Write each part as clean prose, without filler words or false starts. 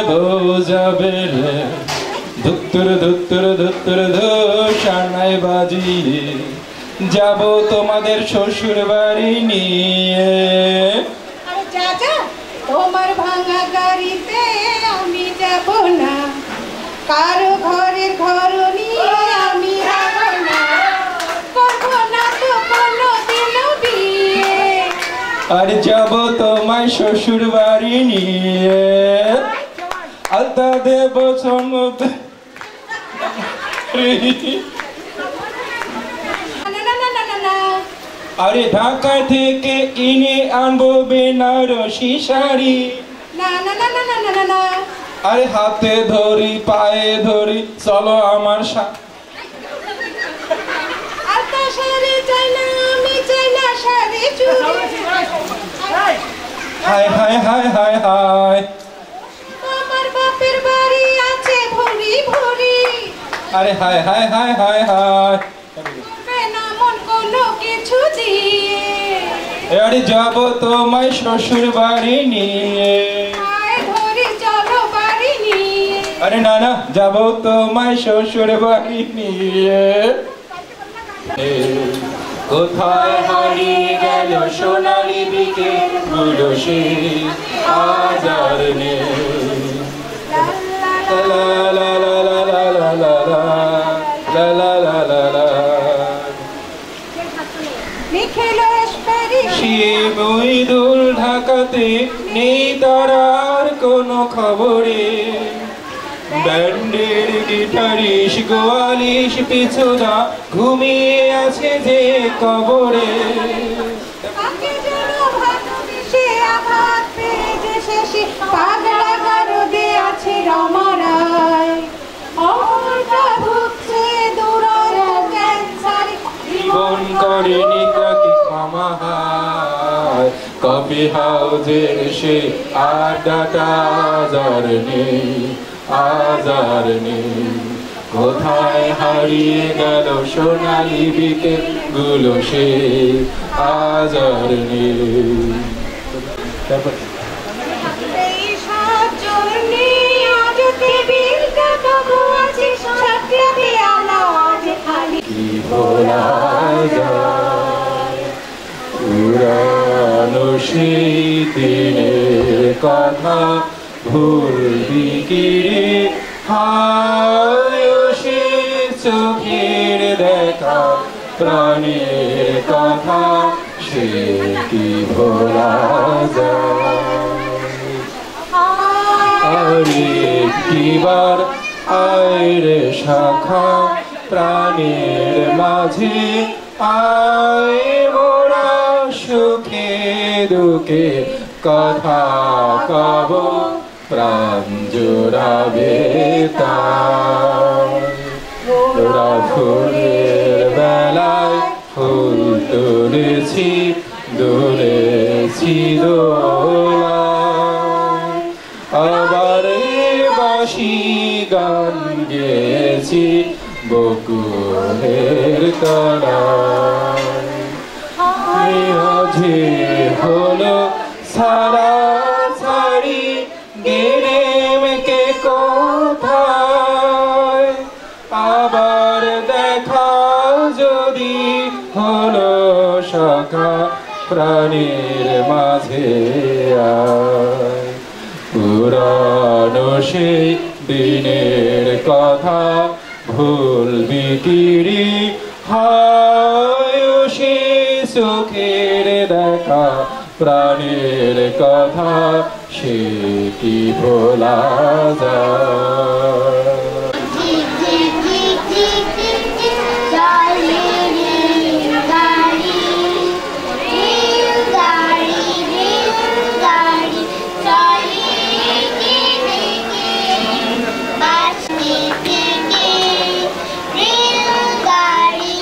বোঝাবে ধুত্তুর ধুত্তুর ধুত্তুর ধূষানায় বাজিয়ে যাব তোমাদের শ্বশুর বাড়ি নিয়ে। তোমার ভাঙা গাড়িতে আমি যাব না, কারো ঘরের ঘর নিয়ে আমি যাব না, করব না তো কোনোদিনও বিয়ে। আর যাব তোমায় শ্বশুর বাড়ি নিয়ে, আলতা দেব সমুদ্র। আরে ঢাকা থেকে কিনে আনবো বেনারসি শাড়ি। না না না না না না না। আরে হাতে ধরি পায়ে ধরি চলো আমার সাথে। আলতা শাড়ি চাই না আমি, চাই না শাড়ি চুড়ি। হায় হায় হায় হায় হায়, আমার বাপের বাড়ি আছে ভরি ভরি। আরে হায় হায় হায় হায় হায়, না মন কোনো কিছু দিয়ে। আরে যাব তোমায় শ্বশুর বাড়ি নিয়ে, ধরি চলো বাড়ি নিয়ে। আরে না না যাব তোমায় শ্বশুর বাড়ি নিয়ে। কোথায় হারিয়ে গেল সোনালি বিকেল গুলো সে আজ আর নেই। লা লা লা লা লা লা লা লা লা লা লা লা। শিব ঈদুল ঢাকাতে নেই তারার কোনো খবরে, ব্যান্ডের গিটারিশ গোয়ালিশ পিছুদা ঘুমিয়ে আছে যে কবরে। জীবন করেনি কাকে ক্ষমা, কফি হাউজের সে আড্ডাটা আজার নেই, আজার নেই। কোথায় হারিয়ে গেল সোনালি বিকেল গুলো সে আজার নেই। তারপর কি ভোলা যায় পুরানো সেই দিনের কথা, ভুলবি কি রে হায় সে চোখের দেখা, প্রাণের কথা সে কি ভোলা যায়। আরে একটিবার আয় রে শাখা, প্রাণের মাঝে আয় মোরা সুখে দুঃখে কথা কব, প্রাণ জোড়াবে তারা। ফুলের বেলায় ফুল তুলেছি, দুলেছি দোলায়, আবার বাঁশি গান গেয়েছি বকুলের তলায়। মাঝে হলো সারা ছাড়ি গেলে মেকে কোথায়, আবার দেখা যদি হলো সখা প্রাণীর মাঝে আয়। পুরানো সেই দিনের কথা ভুলবি কি রে হায় সে সুখের দেখা, প্রাণের কথা সে কি ভোলা যায়। রেলগাড়ি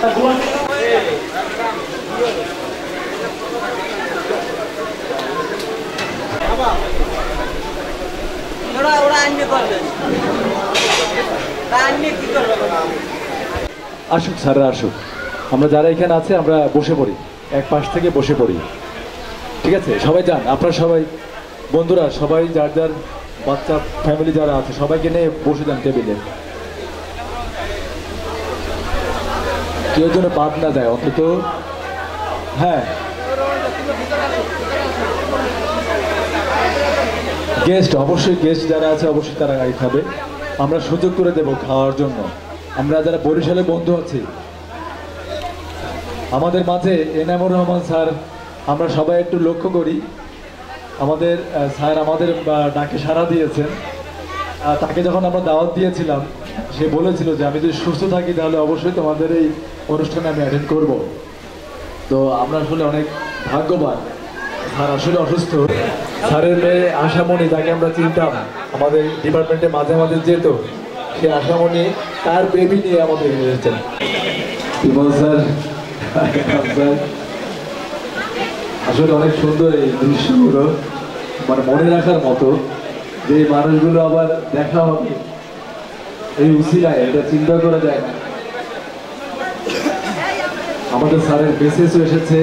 আসুক স্যাররা আসুক, আমরা যারা এখানে আছে আমরা বসে পড়ি, এক পাশ থেকে বসে পড়ি, ঠিক আছে? সবাই যান, আপনারা সবাই বন্ধুরা সবাই যার যার বাচ্চা ফ্যামিলি যারা আছে সবাইকে নিয়ে বসে যান টেবিলে, কেউ যেন বাদ না যায় অন্তত। হ্যাঁ, গেস্ট অবশ্যই, গেস্ট যারা আছে অবশ্যই তারা আগে খাবে, আমরা সুযোগ করে দেব খাওয়ার জন্য। আমরা যারা বরিশালে বন্ধু আছি, আমাদের মাঝে এনামুর রহমান স্যার, আমরা সবাই একটু লক্ষ্য করি, আমাদের স্যার আমাদের ডাকে সাড়া দিয়েছেন। তাকে যখন আমরা দাওয়াত দিয়েছিলাম সে বলেছিল যে আমি যদি সুস্থ থাকি তাহলে অবশ্যই তোমাদের এই অনুষ্ঠানে আমি অ্যাটেন্ড করব। তো আমরা আসলে অনেক ভাগ্যবান, স্যার আসলে অসুস্থ। স্যারের মেয়ে আশামণি, তাকে আমরা চিনতাম, আমাদের ডিপার্টমেন্টে মাঝে মাঝে যেত, সে আশামণি তার বেবি নিয়ে আমাদের এসেছেন। স্যার আসলে অনেক সুন্দর এই দৃশ্যগুলো, মানে মনে রাখার মতো, যে মানুষগুলো আবার দেখা হবে এই উসিলায়, এটা চিন্তা করা যায় না। আমাদের স্যারের মেসেজও এসেছে,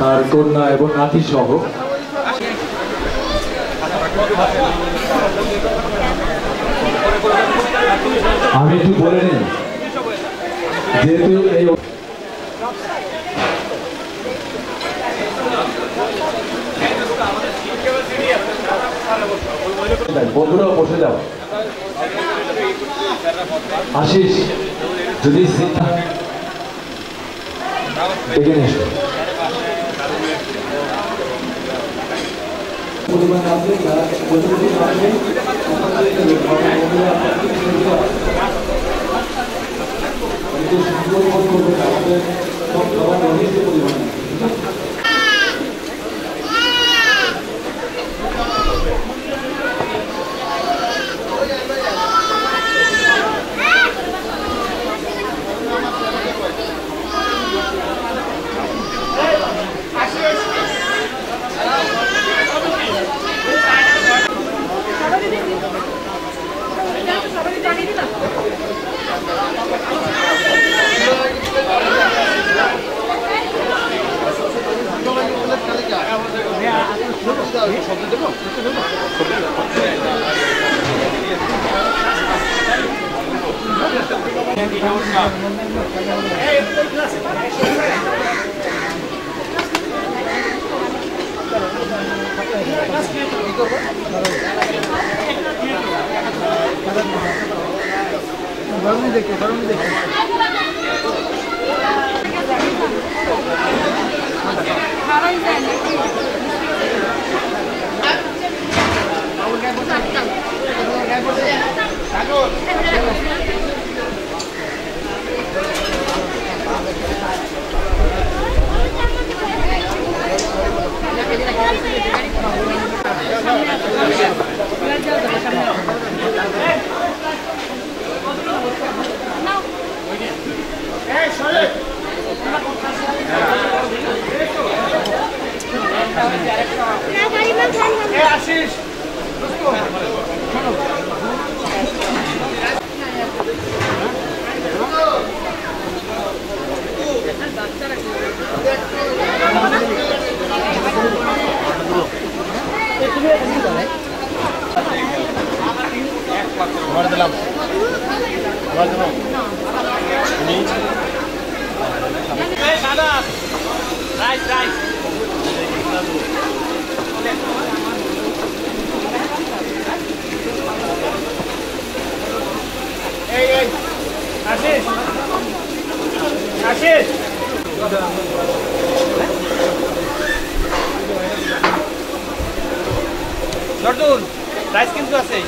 তার কন্যা এবং নাতি সহ। আমি একটু বলে নিই, যেহেতু এই বন্ধুরাও বসে যাও। আশিস যদি ডেকে নিস, পরিমাণ আছে যারা নর্দুন রাইস কিন্তু আছে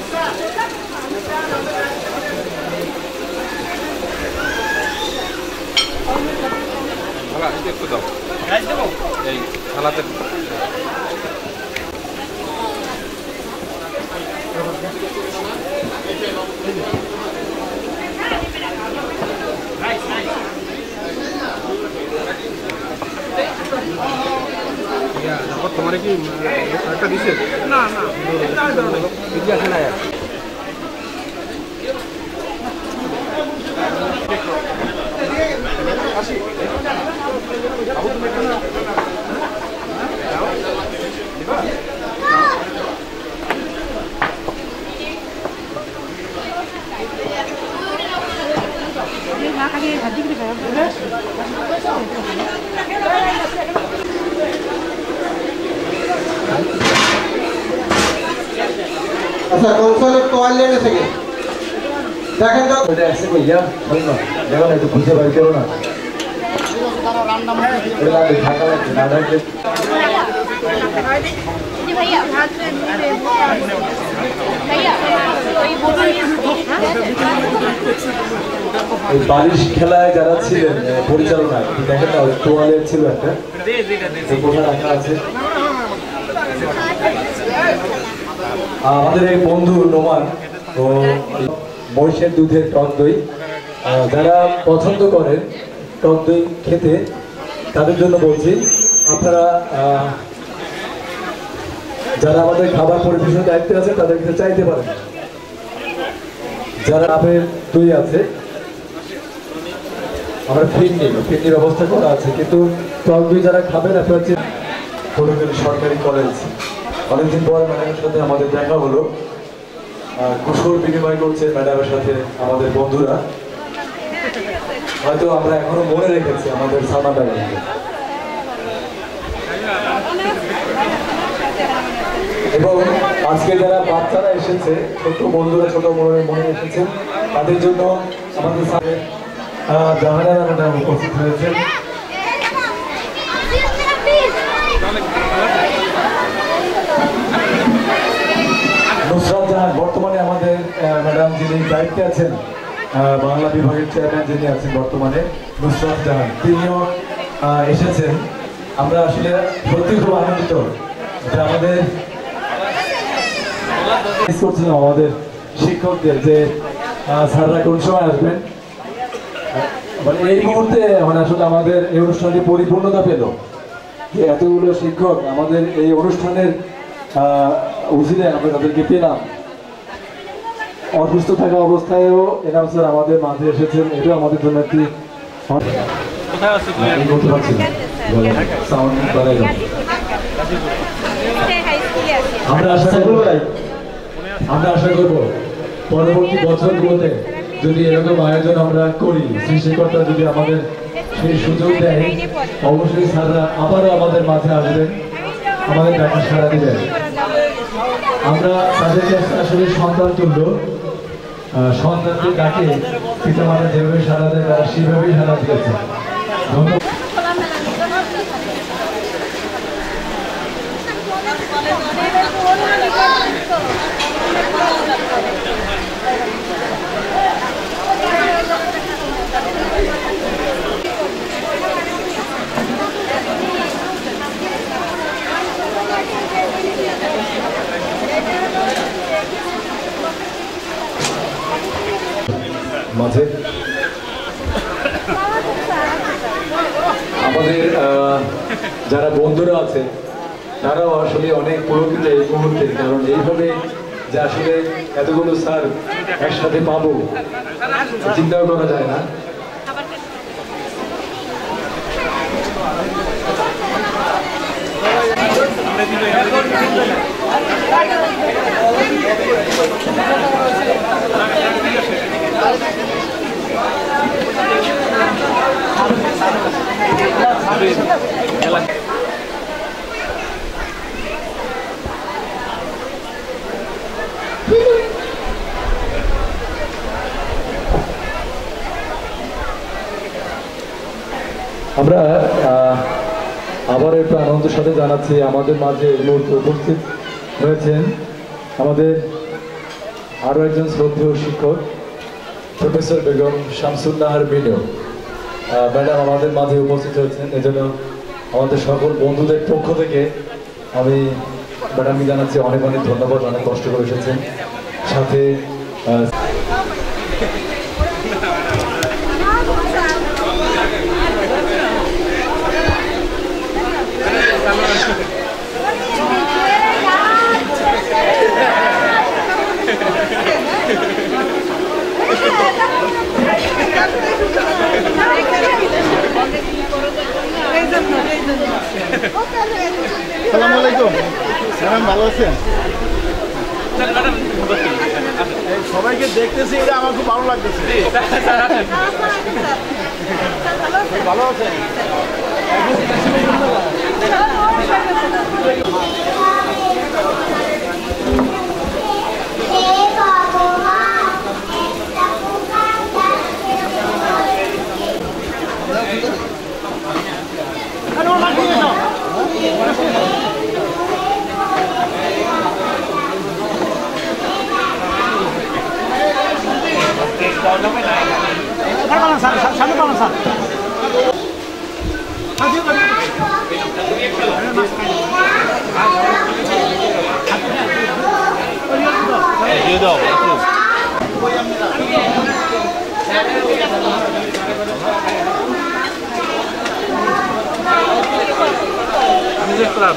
ভালো একটু দাও রাইস দেবো এই থালাতে রাইস রাইস তোমার কি একটা দিছে না না বুঝি আসে না আচ্ছা কনসোল টয়লেট থেকে দেখেন তো এটা আছে কইয়া শোন না দেখো না একটু খুঁজে বের করো না এটা ঢাকা লাগছে না ঢাকা भैया भैया এই বালিশ খেলায় যারা ছিলেন পরিচালনায় দেখেন না ওই তোয়ালের ছিল একটা এই কোঠা রাখা আছে আমাদের এই বন্ধু নোমান ও মহিষের দুধের টক দই যারা পছন্দ করেন টক দই খেতে তাদের জন্য বলছি আপনারা যারা আমাদের খাবার পরিবেশনের দায়িত্বে আছে তাদের কাছে চাইতে পারেন যারা আপেল দই আছে আমরা ফিরনির ব্যবস্থা করা আছে কিন্তু টক দই যারা খাবেন আপনারা হচ্ছে পটুয়াখালী সরকারি কলেজ অনেকদিন পর ম্যাডামের সাথে আমাদের দেখা হলো কুশল বিনিময় করছে ম্যাডামের সাথে আমাদের বন্ধুরা হয়তো আমরা এখনো মনে রেখেছি আমাদের সালমা ম্যাডামকে এবং আজকে যারা বাচ্চারা এসেছে ছোট বন্ধুরা ছোট মনে এসেছেন তাদের জন্য আমাদের সাথে জাহানারা ম্যাডাম উপস্থিত হয়েছেন নুসরাত জাহান বর্তমানে আমাদের ম্যাডাম যিনি দায়িত্বে আছেন বাংলা বিভাগের চেয়ারম্যান যিনি আছেন বর্তমানে নুসরাত জাহান তিনিও এসেছেন আমরা আসলে সত্যি খুব আনন্দিত যে আমাদের করছিলাম আমাদের শিক্ষকদের যে স্যাররা কোন সময় আসবেন মানে এই মুহূর্তে মানে আসলে আমাদের এই অনুষ্ঠানটি পরিপূর্ণতা পেল যে এতগুলো শিক্ষক আমাদের এই অনুষ্ঠানের উজিরে আমরা তাদেরকে পেলাম অসুস্থ থাকা অবস্থায়ও এনাম স্যার আমাদের মাঝে এসেছেন এটাও আমাদের জন্য একটি আমরা আশা করব পরবর্তী বছরগুলোতে যদি এরকম আয়োজন আমরা করি সৃষ্টিকর্তা যদি আমাদের সেই সুযোগ দেয় অবশ্যই স্যাররা আবারও আমাদের মাঝে আসবেন আমাদের ডাকে সাড়া দিবেন আমরা তাদেরকে আসলে সন্তান তুল্য সন্তানকে ডাকে পিতা মাতা যেভাবে সাড়া দেয় তারা সেভাবেই সাড়া দিয়েছে ধন্যবাদ মাঝে আমাদের যারা বন্ধুরা আছে তারাও আসলে অনেক পুলকিত এই মুহূর্তে কারণ এইভাবে যে আসলে এতগুলো স্যার একসাথে পাবো চিন্তাও করা যায় না আমরা আবার একটু আনন্দের সাথে জানাচ্ছি আমাদের মাঝে উপস্থিত হয়েছেন আমাদের আরো একজন শ্রদ্ধেয় শিক্ষক প্রফেসর বেগম শামসুন্নাহার মিনু ম্যাডাম আমাদের মাঝে উপস্থিত হয়েছেন এজন্য আমাদের সকল বন্ধুদের পক্ষ থেকে আমি ম্যাডামকে জানাচ্ছি অনেক অনেক ধন্যবাদ অনেক কষ্ট করে এসেছেন সাথে আলাইকুম ম্যাডাম ভালো আছেন সবাইকে দেখতেছি এটা আমার খুব ভালো লাগতেছে ভালো আছেন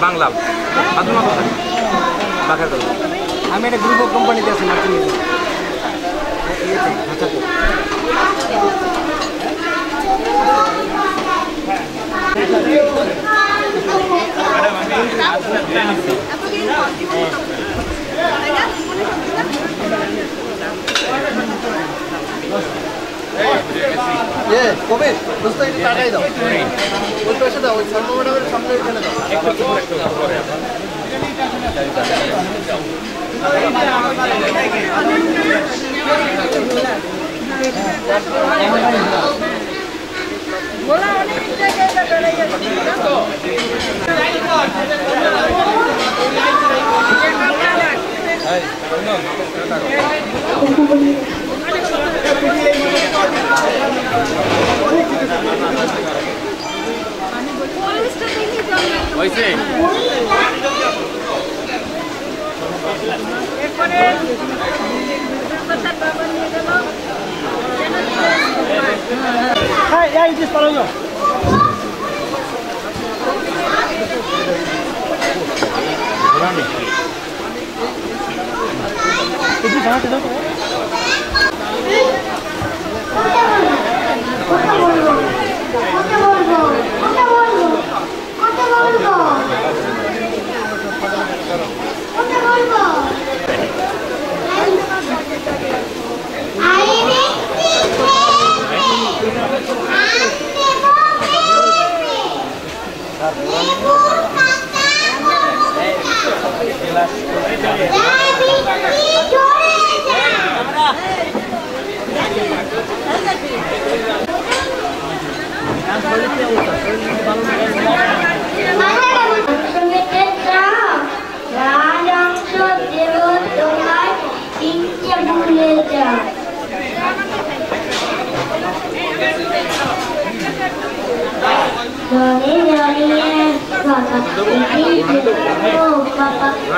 বাংলা আমি একটা গ্রুপ অফ কোম্পানিতে আছি মার্কেটিং কবে দোস্ত একটু টাকাই দাও ওই পাশে দাও ওই শর্মা ম্যাডামের সামনে ওইখানে দাও বলা অনেক জায়গায় বেড়াই যাচ্ছে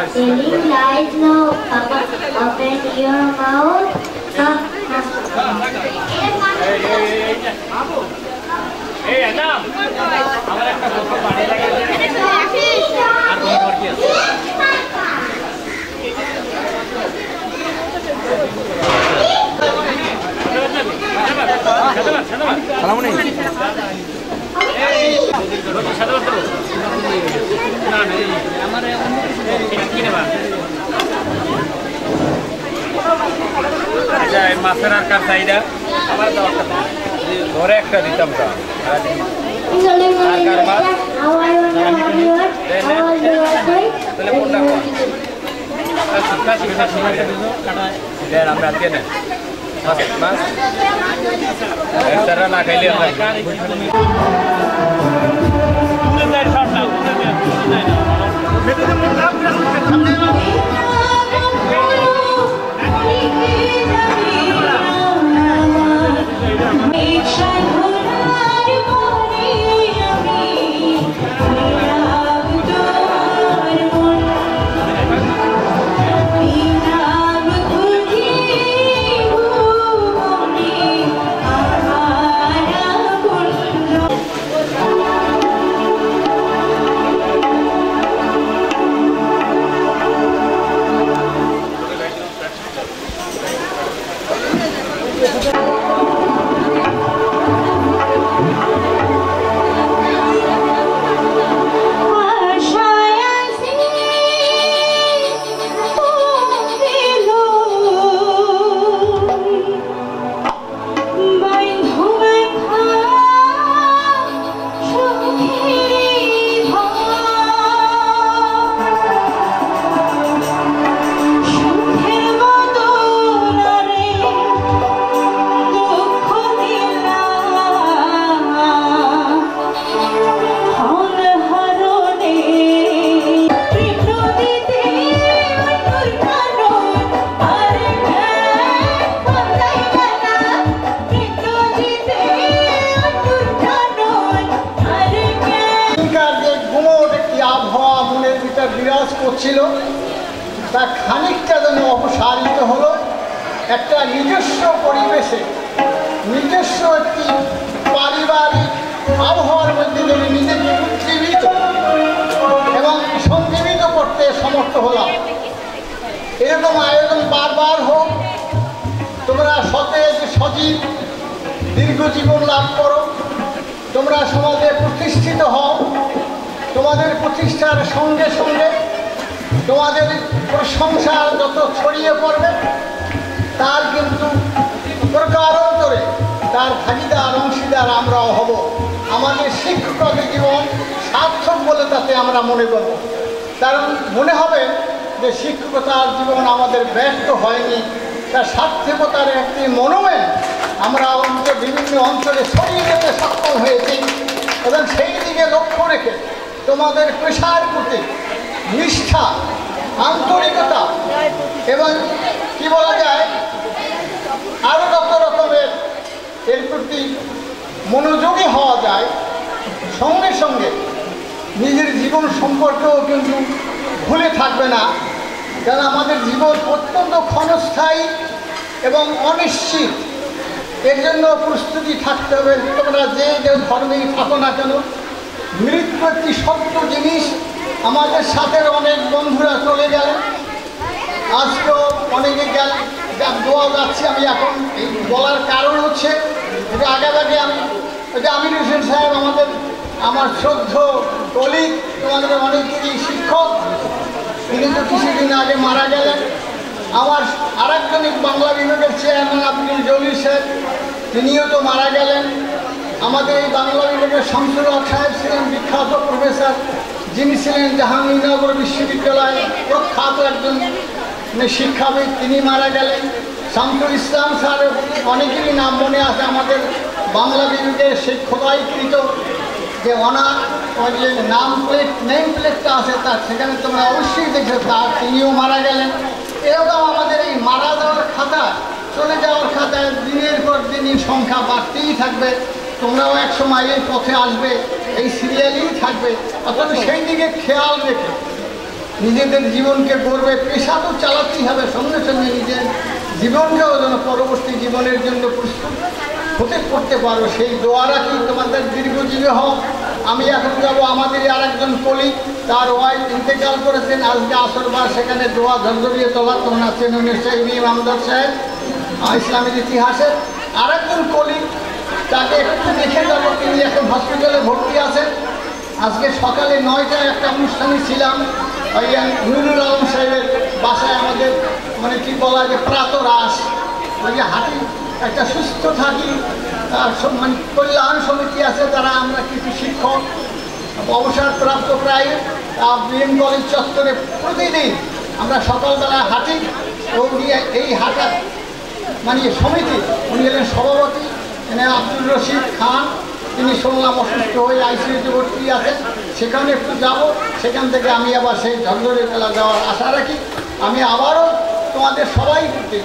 Telling lies, no, Papa. Open your mouth. Hey, Adam! আমার একটা ফটো বানিয়ে মাছের আর কার চাহিদা আমার ধরে একটা দিতাম আমরা আজকে না না খাইলে বিরাজ করছিল তা খানিকটা যেন অপসারিত হলো। একটা নিজস্ব পরিবেশে নিজস্ব একটি পারিবারিক আবহাওয়ার মধ্যে যেন নিজেকে উজ্জীবিত এবং সঞ্জীবিত করতে সমর্থ হলাম। এরকম আয়োজন বারবার হোক, তোমরা সতেজ সজীব দীর্ঘ জীবন লাভ করো, তোমরা সমাজে প্রতিষ্ঠিত হও। তোমাদের প্রতিষ্ঠার সঙ্গে সঙ্গে তোমাদের প্রশংসা যত ছড়িয়ে পড়বে তার কিন্তু প্রকারান্তরে তার ভাগিদার অংশীদার আমরাও হব। আমাদের শিক্ষক জীবন সার্থক বলে তাতে আমরা মনে করব। কারণ মনে হবে যে শিক্ষকতার জীবন আমাদের ব্যর্থ হয়নি, তার সার্থকতার একটি মনোমেন্ট আমরা বিভিন্ন অঞ্চলে ছড়িয়ে যেতে সক্ষম হয়েছি। এবং সেই দিকে লক্ষ্য রেখে তোমাদের পেশার প্রতি নিষ্ঠা, আন্তরিকতা এবং কি বলা যায় আরও যত রকমের এর প্রতি মনোযোগী হওয়া যায়, সঙ্গে সঙ্গে নিজের জীবন সম্পর্কেও কিন্তু ভুলে থাকবে না। কারণ আমাদের জীবন অত্যন্ত ক্ষণস্থায়ী এবং অনিশ্চিত, এর জন্য প্রস্তুতি থাকতে হবে। তোমরা যে ধর্মেই থাকো না কেন, মৃত্যু একটি সত্য জিনিস। আমাদের সাথে অনেক বন্ধুরা চলে গেলেন, আজকেও অনেকে গেল দোয়া যাচ্ছে। আমি এখন এই বলার কারণ হচ্ছে এটা আগে আমি আমির হোসেন সাহেব আমার শ্রদ্ধ কলিগ, তোমাদের অনেকেরই শিক্ষক, তিনি তো কিছুদিন আগে মারা গেলেন। আমার আরেকজন বাংলা বিভাগের চেয়ারম্যান আব্দুল জলিল সাহেব, তিনিও তো মারা গেলেন। আমাদের এই বাংলা বিভাগের শামসুল হক সাহেব ছিলেন বিখ্যাত প্রফেসর, যিনি ছিলেন জাহাঙ্গীরনগর বিশ্ববিদ্যালয়ে প্রখ্যাত একজন শিক্ষাবিদ, তিনি মারা গেলেন। শামসুল ইসলাম স্যার, অনেকেরই নাম মনে আছে আমাদের বাংলা বিভাগের সেই খোদাইকৃত যে যে নেম প্লেটটা আছে তার, সেখানে তোমরা অবশ্যই দেখবে তার, তিনিও মারা গেলেন। এরকম আমাদের এই মারা যাওয়ার খাতা, চলে যাওয়ার খাতায় দিনের পর দিনই সংখ্যা বাড়তেই থাকবে। তোমরাও এক সময় এই পথে আসবে, এই সিরিয়ালেই থাকবে। অর্থাৎ সেই দিকে খেয়াল রেখে নিজেদের জীবনকে গড়বে। পেশা তো চালাতেই হবে, সঙ্গে সঙ্গে নিজের জীবনকেও যেন পরবর্তী জীবনের জন্য প্রস্তুত হতে করতে পারো, সেই দোয়া রাখি। তোমাদের দীর্ঘজীবী হও। আমি এখন যাব আমাদের আরেকজন কলিগ, তার ওয়াইফ ইন্তেকাল করেছেন আজকে আসরবার, সেখানে দোয়া ঝরঝরিয়ে তোলা। তোমরা চেনুন সাহেব আমদার সাহেব, ইসলামের ইতিহাসের আরেকজন কলিগ, তাকে একটু দেখে যাবো। তিনি এখন হসপিটালে ভর্তি আছেন। আজকে সকালে 9টায় একটা অনুষ্ঠানে ছিলাম, ওই নুরুল আলম সাহেবের বাসায়। আমাদের মানে কি বলা যে প্রাতরাস, ওই যে হাঁটি একটা সুস্থ থাকি মানে কল্যাণ সমিতি আছে, তারা আমরা কিছু শিক্ষক অবসরপ্রাপ্ত প্রায় বিএম কলেজ চত্বরে প্রতিদিন আমরা সকালবেলায় হাঁটি। এই হাঁটার মানে সমিতি, উনি হলেন সভাপতি আব্দুল রশিদ খান। তিনি শুনলাম অসুস্থ হয়ে আইসিইউতে ভর্তি আছেন, সেখানে একটু যাব। সেখান থেকে আমি আবার সেই ঝরঝরে খেলা যাওয়ার আশা রাখি। আমি আবারও তোমাদের সবাই প্রতি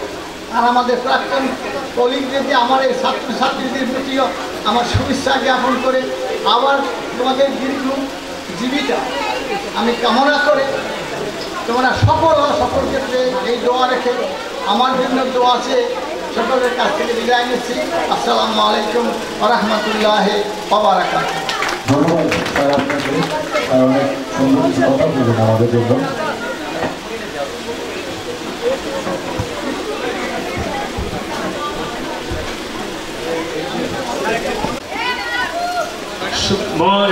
আর আমাদের প্রাক্তন কলিগদেরকে, আমার এই ছাত্রছাত্রীদের প্রতিও আমার শুভেচ্ছা জ্ঞাপন করে আবার তোমাদের দীর্ঘ জীবিকা আমি কামনা করে তোমরা সফল হও। সকল ক্ষেত্রে এই দোয়া রেখে আমার জন্য দোয়া আছে। সকলের কাছ থেকে বিদায় নিচ্ছি। আসসালামু আলাইকুম ওয়া রাহমাতুল্লাহি ওয়া বারাকাতুহু। ধন্যবাদ স্যার আপনাকে, অনেক সুন্দর কথা বললেন আমাদের জন্য।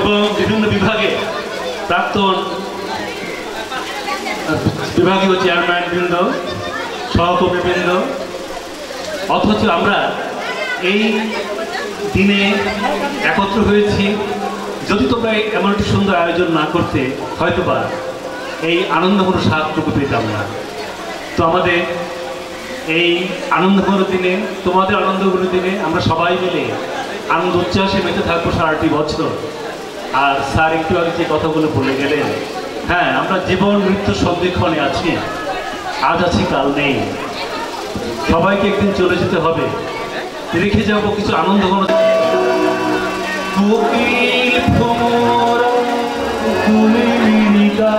এবং বিভিন্ন বিভাগে প্রাক্তন বিভাগীয় চেয়ারম্যান বৃন্দ, সহকর্মীবৃন্দ, অথচ আমরা এই দিনে একত্র হয়েছি। যদি তোমরা এমন একটি সুন্দর আয়োজন না করতে, হয়তোবা এই আনন্দঘন স্বাদটুকু পেতাম না। তো আমাদের এই আনন্দঘন দিনে, তোমাদের আনন্দঘন দিনে আমরা সবাই মিলে আনন্দ উচ্ছ্বাসে মেতে থাকবো সারাটি বছর। আর স্যার একটু আগে যে কথাগুলো বলে গেলেন, হ্যাঁ, আমরা জীবন মৃত্যুর সন্ধিক্ষণে আছি। আজ আছি, কাল নেই। সবাইকে একদিন চলে যেতে হবে। রেখে যাব কিছু আনন্দঘন। কোকিল ভ্রমর কুমিলিকা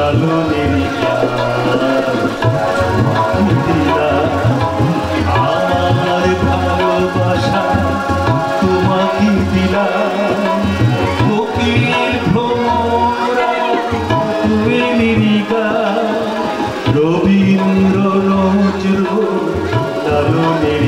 লালনের আমার ভালোবাসা তোমাকে দিলাম কোকিল ভ্রমরা তুমি নিরিগা রবীন্দ্র নজরুল লালনের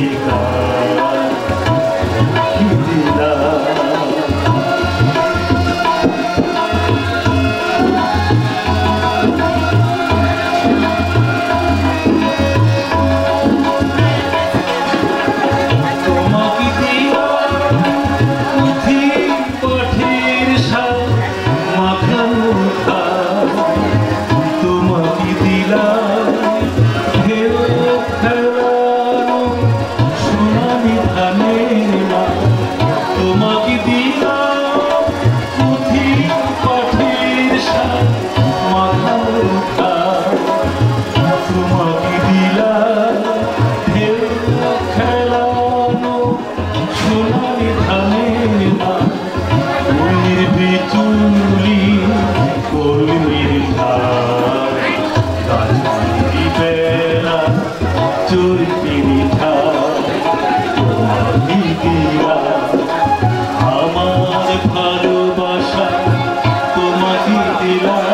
দিলাম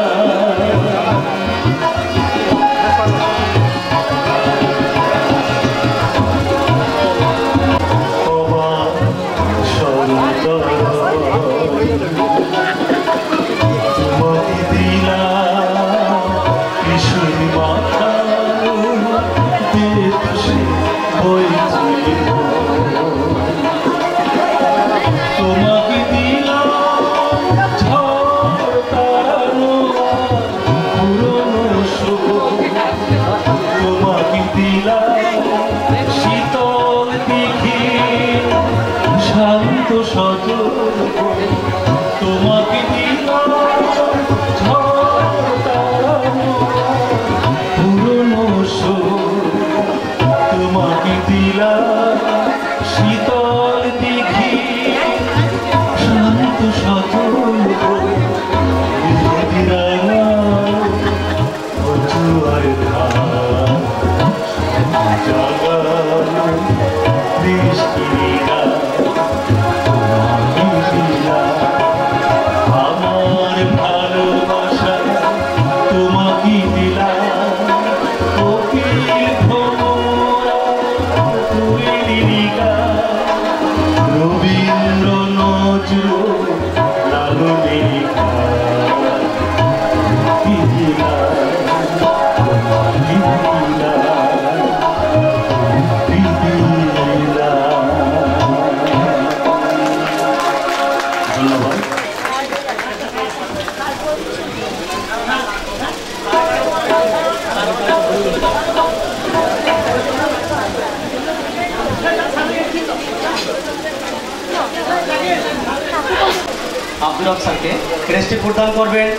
আব্দুল হক স্যারকে ক্রেস্টে প্রদান করবেন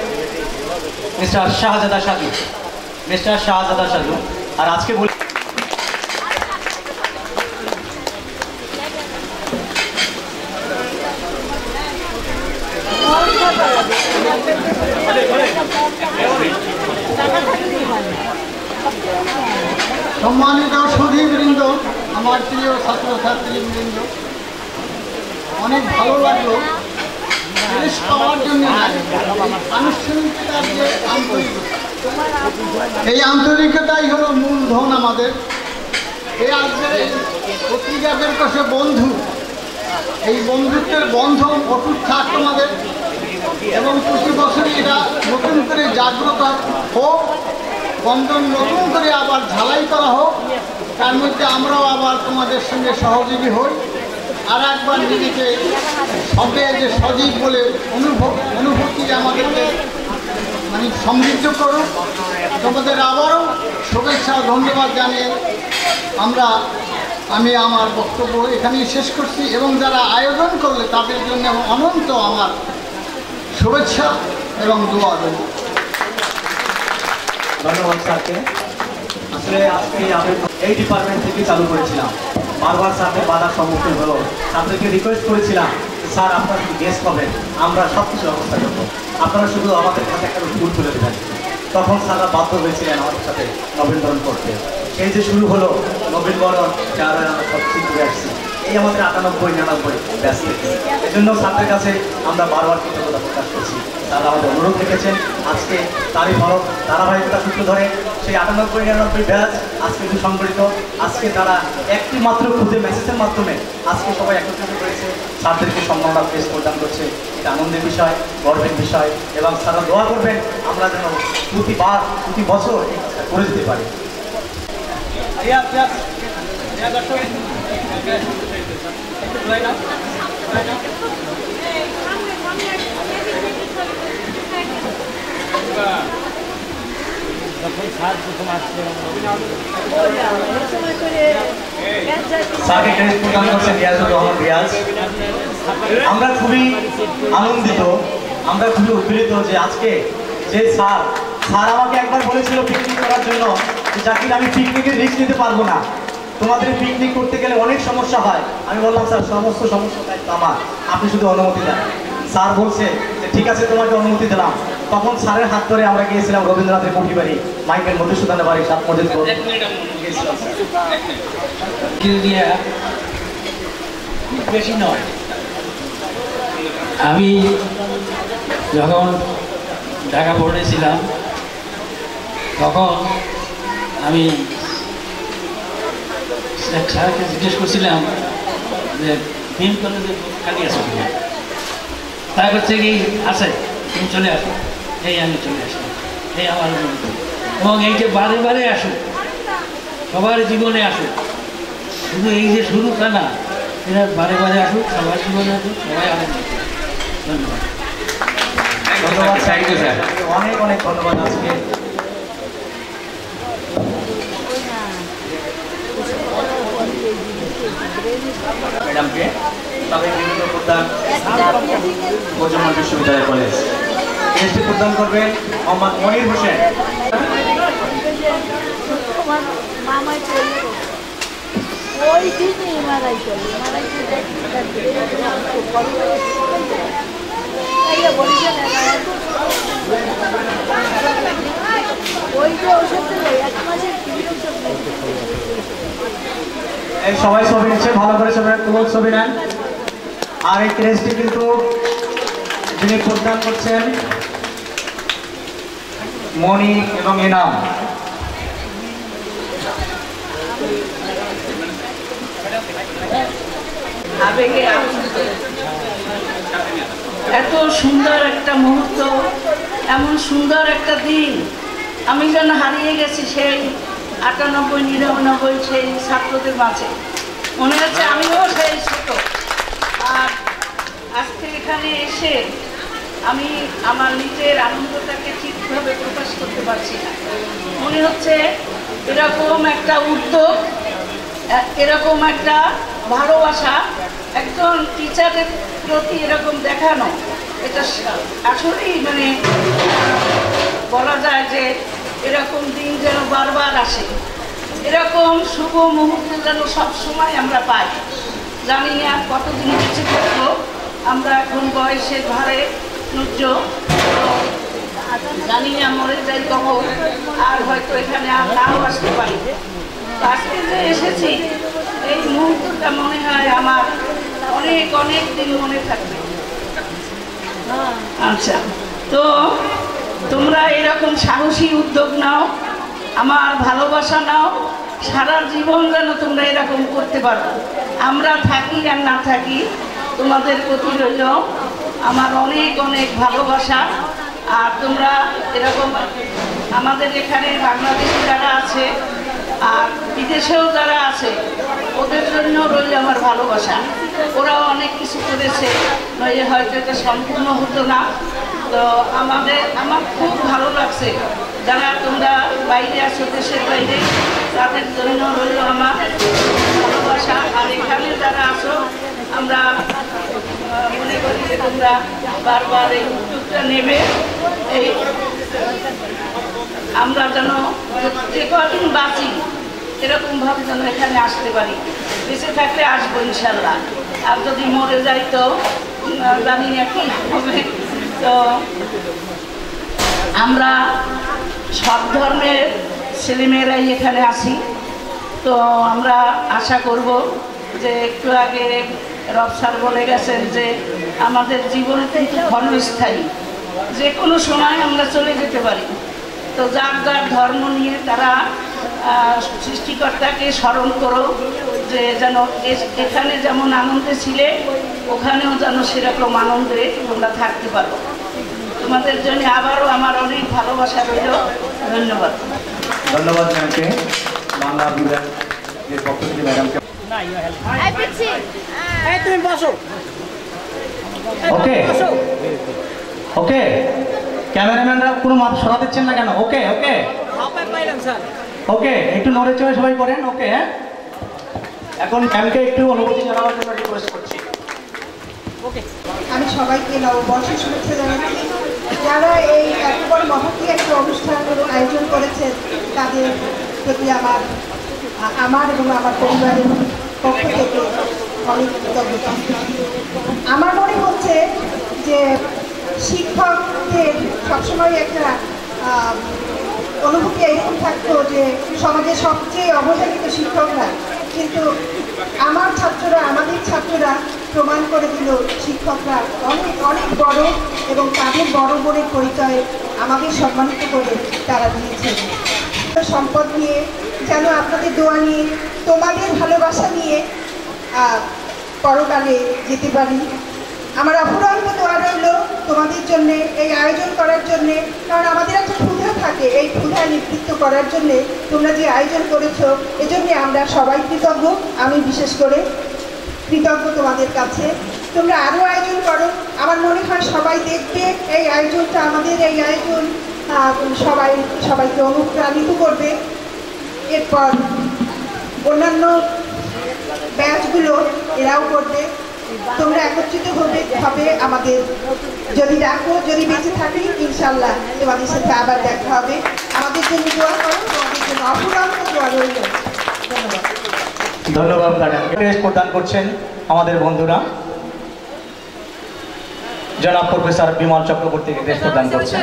মিস্টার শাহজাদা সাধু। মিস্টার শাহজাদা সাধু। আর আজকে বলি সম্মানিত সুধীবৃন্দ, আমার প্রিয় ছাত্রছাত্রীবৃন্দ, অনেক ভালো লাগলো জিনিস পাওয়ার জন্য আনুষ্ঠানিকতার যে আন্তরিকতা, এই আন্তরিকতাই হলো মূলধন আমাদের। এই আজকের পত্রিকাদের কাছে বন্ধু, এই বন্ধুত্বের বন্ধন অটুট থাক তোমাদের, এবং প্রতি বছরই এটা নতুন করে জাগ্রত হোক, বন্ধন নতুন করে আবার ঝালাই করা হোক, তার মধ্যে আমরাও আবার তোমাদের সঙ্গে সহযোগী হই, আর একবার নিজেকে সবে যে সজীব বলে অনুভূতি আমাদেরকে মানে সমৃদ্ধ করুক। তোমাদের আবারও শুভেচ্ছা ও ধন্যবাদ জানিয়ে আমি আমার বক্তব্য এখানেই শেষ করছি, এবং যারা আয়োজন করলে তাদের জন্য অনন্ত আমার শুভেচ্ছা এবং দোয়া রইল। ধন্যবাদ স্যারকে। আসলে আজকে আমি এই ডিপার্টমেন্ট থেকে চালু করেছিলাম, বারবার স্যারকে বাধার সম্মুখীন হলো। ছাত্রকে রিকোয়েস্ট করেছিলাম স্যার আপনারা কি গেস্ট পাবেন, আমরা সব কিছু ব্যবস্থা করবো, আপনারা শুধু আমাদের কাছে একটা ফুল তুলে দেবেন। তো তখন স্যাররা বাধ্য হয়েছিলেন আমাদের সাথে নবীনবরণ করতে। সেই যে শুরু হলো নবীনবরণ, যারা আমরা সব ঠিক করে আসছি এই আমাদের 98-99 ব্যাচ থেকে। এই জন্য স্যারদের কাছে আমরা বারবার কৃতজ্ঞতা প্রকাশ করছি। তারা আমাদের অনুরোধ রেখেছেন, আজকে তারই ফলক ধারাবাহিকতা সূত্র ধরে সেই 98-99 ব্যাচ আজকে সংগঠিত। আজকে তারা একটি মাত্র খুদে মেসেজের মাধ্যমে আজকে সবাই একত্রিত হয়েছে, স্যারদেরকে সম্মাননা প্রেস প্রদান করছে। এটা আনন্দের বিষয়, গর্বের বিষয়, এবং স্যাররা দোয়া করবেন আমরা যেন প্রতি বছর এই কাজটা করে যেতে পারি। আমরা খুবই আনন্দিত, আমরা খুবই উদ্বেলিত যে আজকে যে স্যার আমাকে একবার বলেছিল পিকনিক করার জন্য, জাকির আমি পিকনিকের রিস্ক নিতে পারবো না, তোমাদের পিকনিক করতে গেলে অনেক সমস্যা হয়। আমি বললাম স্যার সমস্ত সমস্যা দায়িত্ব আমার, আপনি শুধু অনুমতি দেন। স্যার বলছে যে ঠিক আছে তোমাকে অনুমতি দিলাম। তখন স্যারের হাত ধরে আমরা গিয়েছিলাম রবীন্দ্রনাথের কুঠি বাড়ি, মাইকেল মধুসূদনের বাড়ি, সাত মসজিদ বেশি নয়। আমি যখন ঢাকা বোর্ডে ছিলাম তখন আমি স্যারকে জিজ্ঞেস করছিলাম যে বিএম কলেজে খালি আছে কিনা। তাই করছে কি আছে, তুমি চলে আসো। এই আমি চলে আসলাম, এই আমার অনুমতি। এবং এই যে বারে বারে আসো, সবার জীবনে আসো, শুধু এই যে শুরু তা না, এরা বারে বারে আসুক, সবার জীবনে আসুক, সবাই আনন্দ। ধন্যবাদ। ধন্যবাদ স্যার, অনেক অনেক ধন্যবাদ। আজকে ম্যাডামকে তবে বিভিন্ন প্রদান বর্ধমান বিশ্ববিদ্যালয় কলেজ এসটি প্রদান করবেন মোহাম্মদ মনির হোসেন। এই সবাই ছবি নিচ্ছে, ভালো করে ছবি নেন। আর এই ক্রেজটি কিন্তু যিনি প্রদান করছেন মণি এবং এনাম। এত সুন্দর একটা মুহূর্ত, এমন সুন্দর একটা দিন আমি যেন হারিয়ে গেছি সেই 98-99 সেই ছাত্রদের মাঝে। মনে হচ্ছে আমিও সেই ছোট। আর আজকে এখানে এসে আমি আমার নিজের আনন্দটাকে ঠিকভাবে প্রকাশ করতে পারছি না। মনে হচ্ছে এরকম একটা উদ্যোগ, এরকম একটা ভালোবাসা একজন টিচারের প্রতি এরকম দেখানো, এটা আসলেই মানে বলা যায় যে এরকম দিন যেন বারবার আসে, এরকম শুভ মুহূর্ত যেন সবসময় আমরা পাই। জানি না কতদিন বেঁচে থাকবো আমরা, এখন বয়সের ভারে নুজ্জ, জানি না মরে যাই তখন আর হয়তো এখানে আর নাও আসতে পারি। আজকে যে এসেছি এই মুহূর্তটা মনে হয় আমার অনেক অনেক দিন মনে থাকবে। আচ্ছা, তো তোমরা এরকম সাহসী উদ্যোগ নাও, আমার ভালোবাসা নাও, সারা জীবন যেন তোমরা এরকম করতে পারো। আমরা থাকি আর না থাকি, তোমাদের প্রতি রইল আমার অনেক অনেক ভালোবাসা। আর তোমরা এরকম আমাদের এখানে বাংলাদেশে যারা আছে আর বিদেশেও যারা আছে ওদের জন্য রইল আমার ভালোবাসা। ওরাও অনেক কিছু করেছে, নইলে হয়তো এটা সম্পূর্ণ হতো না। তো আমার খুব ভালো লাগছে যারা তোমরা বাইরে আছো, দেশের বাইরে, তাদের জন্য রইল আমার ভালোবাসা। আর এখানে যারা আছো আমরা মনে করি যে তোমরা বারবার এই উদ্যোগটা নেবে। এই আমরা যেন যে কদিন বাঁচি এরকমভাবে যেন এখানে আসতে পারি, বেঁচে থাকলে আসবো ইনশাল্লাহ। আর যদি মরে যাই তো জানি না কি হবে। তো আমরা সব ধর্মের ছেলেমেয়েরাই এখানে আসি। তো আমরা আশা করব যে একটু আগে রব স্যার বলে গেছেন যে আমাদের জীবন কিন্তু ক্ষণস্থায়ী, যে কোনো সময় আমরা চলে যেতে পারি। তো যার যার ধর্ম নিয়ে তারা সৃষ্টিকর্তাকে স্মরণ করো, যে যেন এখানে যেমন আনন্দে ছিলে ওখানেও যেন সেরকম আনন্দে আমরা থাকতে পারবো। তোমাদের জন্য আবারও আমার অনেক ভালোবাসা রইল। ধন্যবাদ। ধন্যবাদ ম্যামকে, বাংলা বিভাগের পক্ষ থেকে ম্যাডামকে। ওকে ওকে, ক্যামেরাম্যানরা কোনো মাথা সরা দিচ্ছেন না কেন? ওকে ওকে ওকে, একটু নড়ে চড়ে সবাই করেন। ওকে, এখন ম্যামকে একটু অনুভূতি জানাবার জন্য রিকোয়েস্ট করছি। আমি সবাইকে নববর্ষের শুভেচ্ছা জানাচ্ছি। যারা এই এত বড় মহতী একটা অনুষ্ঠান আয়োজন করেছেন তাদের প্রতি আমার এবং আমার পরিবারের পক্ষ থেকে অনেক কৃতজ্ঞতা। আমার মনে হচ্ছে যে শিক্ষকদের সবসময় একটা অনুভূতি এরকম থাকতো যে সমাজের সবচেয়ে অবহেলিত শিক্ষকরা, কিন্তু আমার ছাত্ররা, আমাদের ছাত্ররা প্রমাণ করে দিল শিক্ষকরা অনেক অনেক বড়, এবং তাদের বড় বোনের পরিচয় আমাদের সম্মানিত করে তারা দিয়েছে। সম্পদ নিয়ে যেন আপনাদের দোয়া নিয়ে, তোমাদের ভালোবাসা নিয়ে পরকালে যেতে পারি। আমার অপুরন্ত দোয়া রইল তোমাদের জন্যে, এই আয়োজন করার জন্যে। কারণ আমাদের একটা ক্ষুধা থাকে, এই ক্ষুধা নিবৃত্ত করার জন্যে তোমরা যে আয়োজন করেছো, এজন্যে আমরা সবাই কৃতজ্ঞ। আমি বিশেষ করে কৃতজ্ঞ তোমাদের কাছে। তোমরা আরও আয়োজন করো, আমার মনে হয় সবাই দেখবে এই আয়োজনটা, আমাদের এই আয়োজন সবাইকে অনুপ্রাণিত করবে। এরপর অন্যান্য ব্যাচগুলো এরাও করবে। তোমরা একত্রিত হবে আমাদের, যদি ডাকো, যদি বেঁচে থাকি ইনশাল্লাহ তোমাদের সাথে আবার দেখা হবে। আমাদের জন্য দোয়া করো, তোমাদের জন্য অপুরন্ত দোয়া রইল। ধন্যবাদ। ধন্যবাদ ম্যাডামকে। প্রদান করছেন আমাদের বন্ধুরা। জনাব প্রফেসর বিমল চক্রবর্তীকে গ্রেস প্রদান করছেন।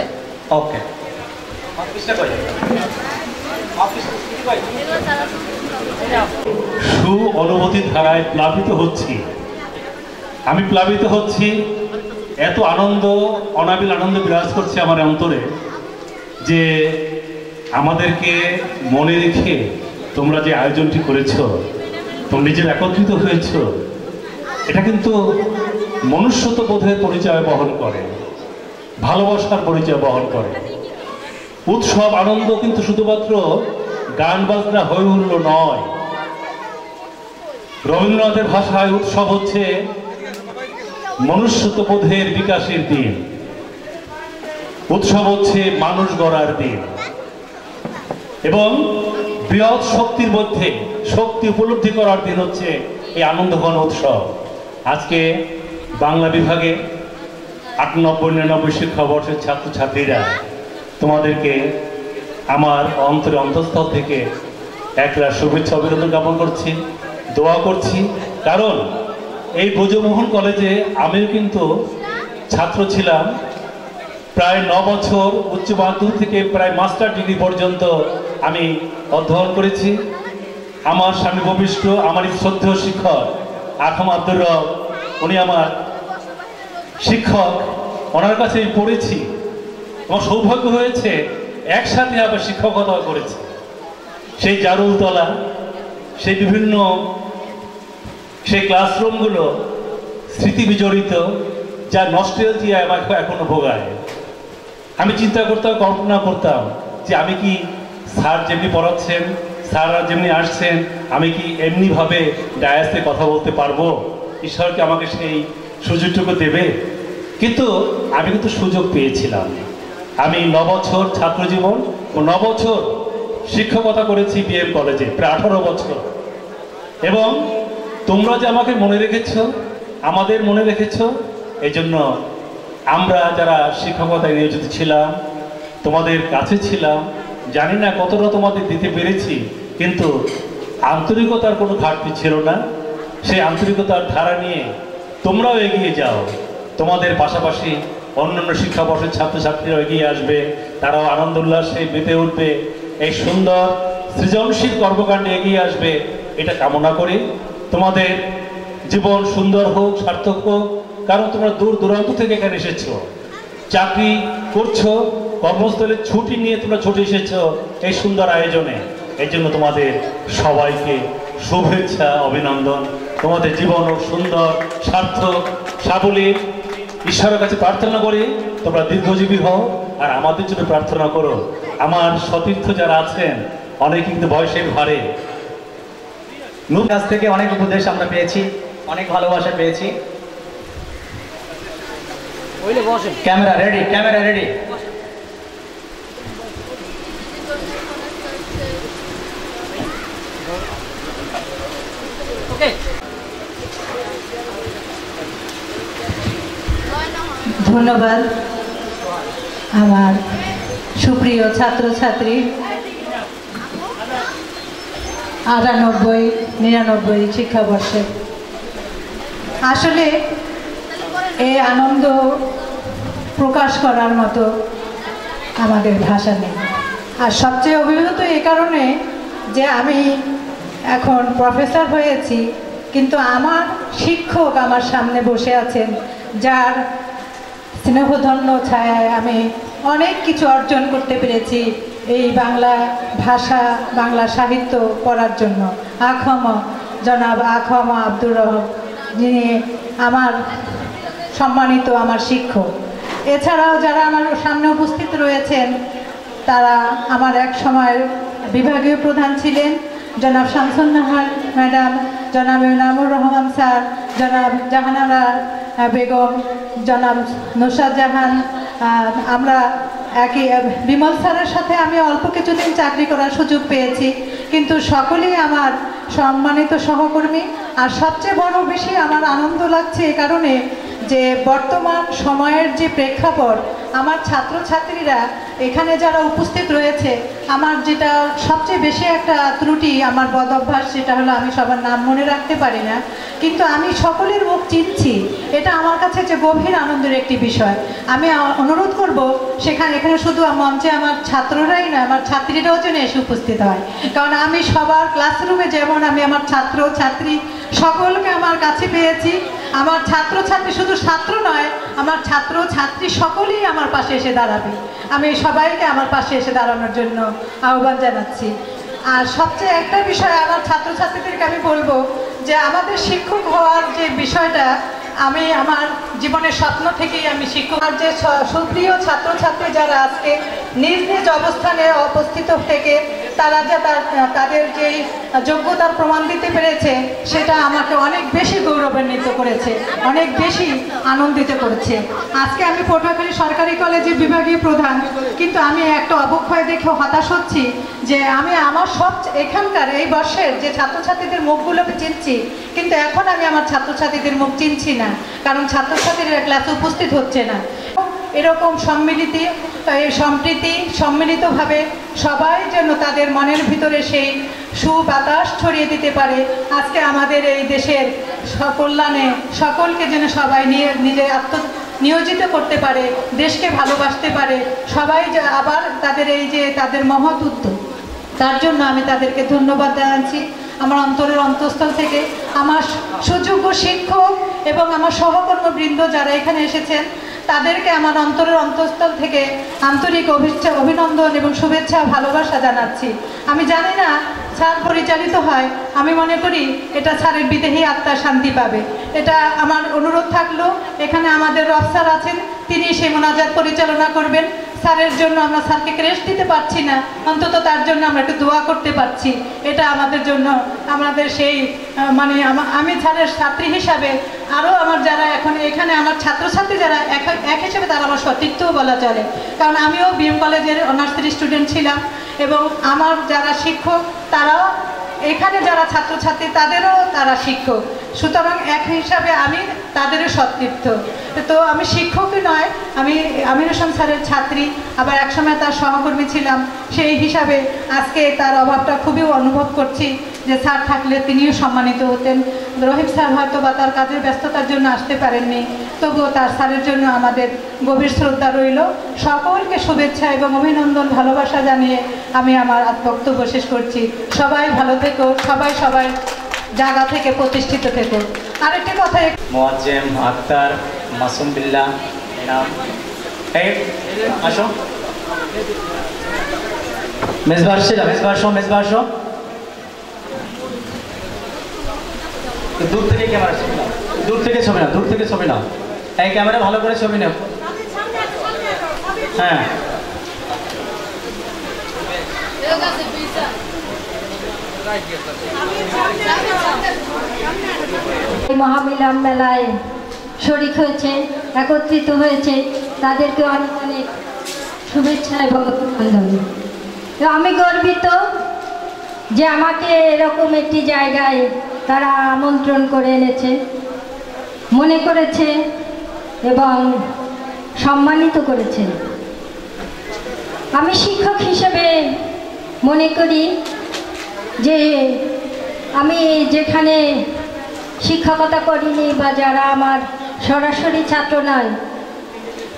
ওকে, সু অনুভূতির ধারায় প্লাবিত হচ্ছি। আমি প্লাবিত হচ্ছি, এত আনন্দ, অনাবিল আনন্দ বিরাজ করছে আমার অন্তরে, যে আমাদেরকে মনে রেখে তোমরা যে আয়োজনটি করেছ, তোমরা নিজের একত্রিত হয়েছ, এটা কিন্তু মনুষ্যত্ববোধের পরিচয় বহন করে, ভালোবাসার পরিচয় বহন করে। উৎসব আনন্দ কিন্তু শুধুমাত্র গান বাজনা হই হুল্লোড় নয়। রবীন্দ্রনাথের ভাষায় উৎসব হচ্ছে মনুষ্যত্ববোধের বিকাশের দিন, উৎসব হচ্ছে মানুষ গড়ার দিন, এবং বৃহৎ শক্তির মধ্যে শক্তি উপলব্ধি করার দিন হচ্ছে এই আনন্দঘন উৎসব। আজকে বাংলা বিভাগে 98-99 শিক্ষাবর্ষের ছাত্রছাত্রীরা, তোমাদেরকে আমার অন্তঃস্থল থেকে একটা শুভেচ্ছা অভিনন্দন জ্ঞাপন করছি, দোয়া করছি। কারণ এই ব্রজমোহন কলেজে আমিও কিন্তু ছাত্র ছিলাম। প্রায় 9 বছর উচ্চ মাধ্যমিক থেকে প্রায় মাস্টার ডিগ্রি পর্যন্ত আমি অধ্যয়ন করেছি। আমার স্বামী ভবিষ্ঠ, আমার শ্রদ্ধেয় শিক্ষক আখম আব্দুর রব, উনি আমার শিক্ষক, ওনার কাছে আমি পড়েছি। আমার সৌভাগ্য হয়েছে একসাথে আবার শিক্ষকতা করেছি। সেই জারুলতলা, সেই বিভিন্ন সেই ক্লাসরুমগুলো স্মৃতি বিজড়িত, যা নস্টালজিয়া আমাকে এখনো ভোগায়। আমি চিন্তা করতাম, কল্পনা করতাম যে আমি কি স্যার যেমনি পড়াচ্ছেন, স্যাররা যেমনি আসছেন, আমি কি এমনিভাবে ডায়াসে কথা বলতে পারবো? ঈশ্বরকে আমাকে সেই সুযোগটুকু দেবে। কিন্তু আমি কিন্তু সুযোগ পেয়েছিলাম। আমি 9 বছর ছাত্র জীবন ও 9 বছর শিক্ষকতা করেছি বিএম কলেজে, প্রায় 18 বছর। এবং তোমরা যে আমাকে মনে রেখেছ, আমাদের মনে রেখেছ, এই জন্য আমরা যারা শিক্ষকতায় নিয়োজিত ছিলাম, তোমাদের কাছে ছিলাম, জানি না কতটা তোমাদের দিতে পেরেছি, কিন্তু আন্তরিকতার কোনো ঘাটতি ছিল না। সেই আন্তরিকতার ধারা নিয়ে তোমরাও এগিয়ে যাও। তোমাদের পাশাপাশি অন্যান্য শিক্ষাবর্ষের ছাত্রছাত্রীরাও এগিয়ে আসবে, তারাও আনন্দ উল্লাসে মেতে উঠবে, এই সুন্দর সৃজনশীল কর্মকাণ্ডে এগিয়ে আসবে, এটা কামনা করি। তোমাদের জীবন সুন্দর হোক, সার্থক হোক, কারণ তোমরা দূর দূরান্ত থেকে এখানে এসেছো, চাকরি করছো, কর্মস্থলে ছুটি নিয়ে তোমরা ছুটে এসেছো এই সুন্দর আয়োজনে। এই জন্য তোমাদের সবাইকে শুভেচ্ছা, অভিনন্দন। তোমাদের জীবনও সুন্দর, সার্থক, সাবলীল। ঈশ্বরের কাছে প্রার্থনা করি তোমরা দীর্ঘজীবী হও, আর আমাদের জন্য প্রার্থনা করো। আমার সতীর্থ যারা আছেন অনেকে কিন্তু বয়সের ভারে, কাছ থেকে অনেক উপদেশ আমরা পেয়েছি, অনেক ভালোবাসা পেয়েছি। Camera ready, camera ready. ধন্যবাদ আমার সুপ্রিয় ছাত্রছাত্রী। 98-99 শিক্ষাবর্ষে আসলে এই আনন্দ প্রকাশ করার মতো আমাদের ভাষা নেই। আর সবচেয়ে অভিভূত এই কারণে যে আমি এখন প্রফেসর হয়েছি, কিন্তু আমার শিক্ষক আমার সামনে বসে আছেন, যার স্নেহধন্য ছায়ায় আমি অনেক কিছু অর্জন করতে পেরেছি এই বাংলা ভাষা, বাংলা সাহিত্য পড়ার জন্য। জনাব আখম আব্দুর রহমান, যিনি আমার সম্মানিত আমার শিক্ষক। এছাড়াও যারা আমার সামনে উপস্থিত রয়েছেন তারা আমার এক সময়ের বিভাগীয় প্রধান ছিলেন, জনাব শামসুন্নাহার ম্যাডাম, জনাব ইনামুর রহমান স্যার, জনাব জাহানারা বেগম, জনাব নুসরাত জাহান। আমরা একই বিমল স্যারের সাথে আমি অল্প কিছুদিন চাকরি করার সুযোগ পেয়েছি, কিন্তু সকলেই আমার সম্মানিত সহকর্মী। আর সবচেয়ে বড় বেশি আমার আনন্দ লাগছে এ কারণে যে বর্তমান সময়ের যে প্রেক্ষাপট, আমার ছাত্রছাত্রীরা এখানে যারা উপস্থিত রয়েছে, আমার যেটা সবচেয়ে বেশি একটা ত্রুটি, আমার বদ অভ্যাস, সেটা হলো আমি সবার নাম মনে রাখতে পারি না, কিন্তু আমি সকলের মুখ চিনছি। এটা আমার কাছে যে গভীর আনন্দের একটি বিষয়। আমি অনুরোধ করব এখানে শুধু মঞ্চে আমার ছাত্ররাই না, আমার ছাত্রীরাও যেন এসে উপস্থিত হয়, কারণ আমি সবার ক্লাসরুমে যেমন আমি আমার ছাত্র ছাত্রী সকলকে আমার কাছে পেয়েছি। আমার ছাত্রছাত্রী শুধু ছাত্র নয়, আমার ছাত্র ছাত্রী সকলেই আমার পাশে এসে দাঁড়াবে। আমি সবাইকে আমার পাশে এসে দাঁড়ানোর জন্য আহ্বান জানাচ্ছি। আর সবচেয়ে একটা বিষয় আমার ছাত্রছাত্রীদেরকে আমি বলবো যে আমাদের শিক্ষক হওয়ার যে বিষয়টা, আমি আমার জীবনের স্বপ্ন থেকেই আমি শিক্ষক। আর যে সুপ্রিয় ছাত্রছাত্রী যারা আজকে নিজ নিজ অবস্থানে উপস্থিত থেকে তারা যে তাদের যে যোগ্যতার প্রমাণ দিতে পেরেছে, সেটা আমাকে অনেক বেশি গৌরবান্বিত করেছে, অনেক বেশি আনন্দিত করেছে। আজকে আমি পটুয়াখালী সরকারি কলেজের বিভাগীয় প্রধান, কিন্তু আমি একটা অবক্ষয় দেখে হতাশ হচ্ছি যে আমি আমার সব এখানকার এই বর্ষের যে ছাত্রছাত্রীদের মুখগুলোকে চিনছি, কিন্তু এখন আমি আমার ছাত্রছাত্রীদের মুখ চিনছি না, কারণ ছাত্রছাত্রীরা ক্লাসে উপস্থিত হচ্ছে না। এরকম সম্প্রীতি সম্মিলিতভাবে সবাই যেন তাদের মনের ভিতরে সেই সুবাতাস ছড়িয়ে দিতে পারে। আজকে আমাদের এই দেশের কল্যাণে সকলকে যেন সবাই নিজে নিয়োজিত করতে পারে, দেশকে ভালোবাসতে পারে সবাই, আবার তাদের এই যে তাদের মহৎ উদ্যোগ, তার জন্য আমি তাদেরকে ধন্যবাদ জানাচ্ছি আমার অন্তরের অন্তঃস্থল থেকে। আমার সুযোগ্য শিক্ষক এবং আমার সহকর্মীবৃন্দ যারা এখানে এসেছেন, তাদেরকে আমার অন্তরের অন্তঃস্থল থেকে আন্তরিক অভিনন্দন এবং শুভেচ্ছা, ভালোবাসা জানাচ্ছি। আমি জানি না স্যার পরিচালিত হয়, আমি মনে করি এটা স্যারের বিদেহী আত্মা শান্তি পাবে। এটা আমার অনুরোধ থাকলো, এখানে আমাদের রফ স্যার আছেন, তিনি সেই মোনাজাত পরিচালনা করবেন। স্যারের জন্য আমরা স্যারকে ক্রেস্ট দিতে পারছি না, অন্তত তার জন্য আমরা একটু দোয়া করতে পারছি। এটা আমাদের জন্য আমাদের সেই আমি স্যারের ছাত্রী হিসাবে আরও আমার যারা এখন এখানে আমার ছাত্রছাত্রী যারা এক হিসেবে তারা আমার সতীর্থও বলা চলে, কারণ আমিও বিএম কলেজের অনার্স স্টুডেন্ট ছিলাম, এবং আমার যারা শিক্ষক তারাও এখানে যারা ছাত্রছাত্রী তাদেরও তারা শিক্ষক, সুতরাং এক হিসাবে আমি তাদেরও সতীর্থ। তো আমি শিক্ষকই নয়, আমি আমির হোসেন স্যারের ছাত্রী, আবার একসময় তার সহকর্মী ছিলাম। সেই হিসাবে আজকে তার অভাবটা খুবই অনুভব করছি, যে স্যার থাকলে তিনিও সম্মানিত হতেন। রহিম স্যার হয়তো বা তার কাজের ব্যস্ততার জন্য আসতে পারেননি। তো তবুও তার স্যারের জন্য আমাদের গভীর শ্রদ্ধা রইল। সকলকে শুভেচ্ছা এবং অভিনন্দন ভালোবাসা জানিয়ে আমি আমার বক্তব্য শেষ করছি। সবাই ভালো থেকো, সবাই সবার জায়গা থেকে প্রতিষ্ঠিত থেকো। আরেকটি কথা, মোয়াজ্জেম আক্তার, মাসুম বিল্লাহ, এনাম, এই আসো, মেজবার ছিলাম, মেজবার শো, দূর থেকে ক্যামেরা ছবি নাও, দূর থেকে ছবি নাও, এই ক্যামেরা ভালো করে ছবি নাও। হ্যাঁ, মহামিলন মেলায় শরিক হয়েছে, একত্রিত হয়েছে, তাদেরকে অনেক অনেক শুভেচ্ছা এবং অভিনন্দন। আমি গর্বিত যে আমাকে এরকম একটি জায়গায় তারা আমন্ত্রণ করে এনেছে, মনে করেছে এবং সম্মানিত করেছে। আমি শিক্ষক হিসেবে মনে করি যে আমি যেখানে শিক্ষকতা করিনি বা যারা আমার সরাসরি ছাত্র নয়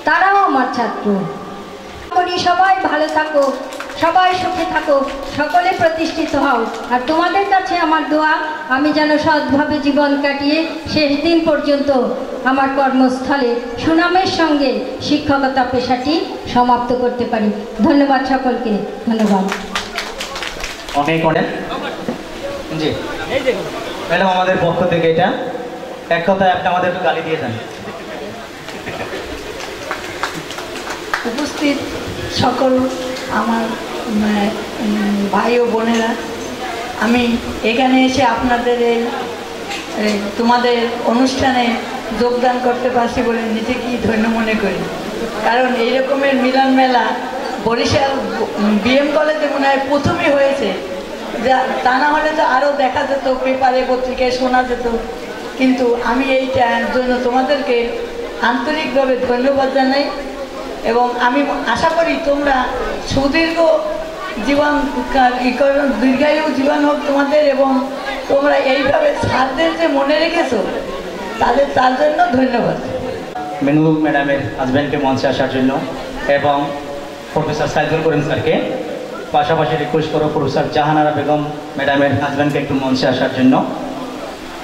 তারাও আমার ছাত্র। সবাই ভালো থাকো, সবাই সুখে থাকো, সকলে প্রতিষ্ঠিত হও। আর তোমাদের কাছে আমার দোয়া, আমি যেন সৎভাবে জীবন কাটিয়ে শেষ দিন পর্যন্ত আমার কর্মস্থলে সুনামের সঙ্গে শিক্ষকতা পেশাটি সমাপ্ত করতে পারি। ধন্যবাদ সকলকে, ধন্যবাদ। অনেক অনেক জি ম্যাডাম, আমাদের পক্ষ থেকে এটা এক কথায় আপনি আমাদের একটু গালি দিয়ে যান। উপস্থিত সকল আমার ভাই ও বোনেরা, আমি এখানে এসে আপনাদের এই তোমাদের অনুষ্ঠানে যোগদান করতে পারছি বলে নিজেকে ধন্য মনে করি। কারণ এই রকমের মিলন মেলা বরিশাল বিএম কলেজে মনে হয় প্রথমই হয়েছে, যা তা না হলে তো আরও দেখা যেত, পেপারে পত্রিকায় শোনা যেত। কিন্তু আমি এইটার জন্য তোমাদেরকে আন্তরিকভাবে ধন্যবাদ জানাই এবং আমি আশা করি তোমরা সুদীর্ঘ জীবন, দীর্ঘায়ু জীবন হোক তোমাদের, এবং তোমরা এইভাবে স্যারদের যে মনে রেখেছো তার জন্য ধন্যবাদ। মেনু ম্যাডামের হাজব্যান্ডকে মঞ্চে আসার জন্য এবং প্রফেসর সাইদুল করিম স্যারকে, পাশাপাশি রিকোয়েস্ট করো প্রফেসর জাহানারা বেগম ম্যাডামের হাজব্যান্ডকে একটু মঞ্চে আসার জন্য,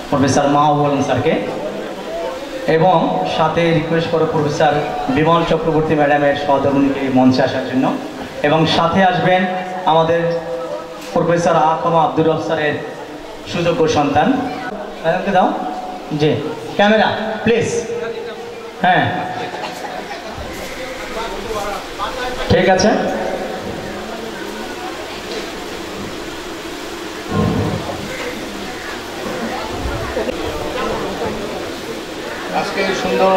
প্রফেসর মাহবুব স্যারকে, এবং সাথে রিকোয়েস্ট করো প্রফেসর বিমল চক্রবর্তী ম্যাডামের সহধর্মিনীকে মঞ্চে আসার জন্য, এবং সাথে আসবেন আমাদের প্রফেসর আকমা আব্দুর রব স্যারের সুযোগ্য সন্তান। ম্যাডামকে দাও জি ক্যামেরা প্লিজ। হ্যাঁ ঠিক আছে। আজকে সুন্দর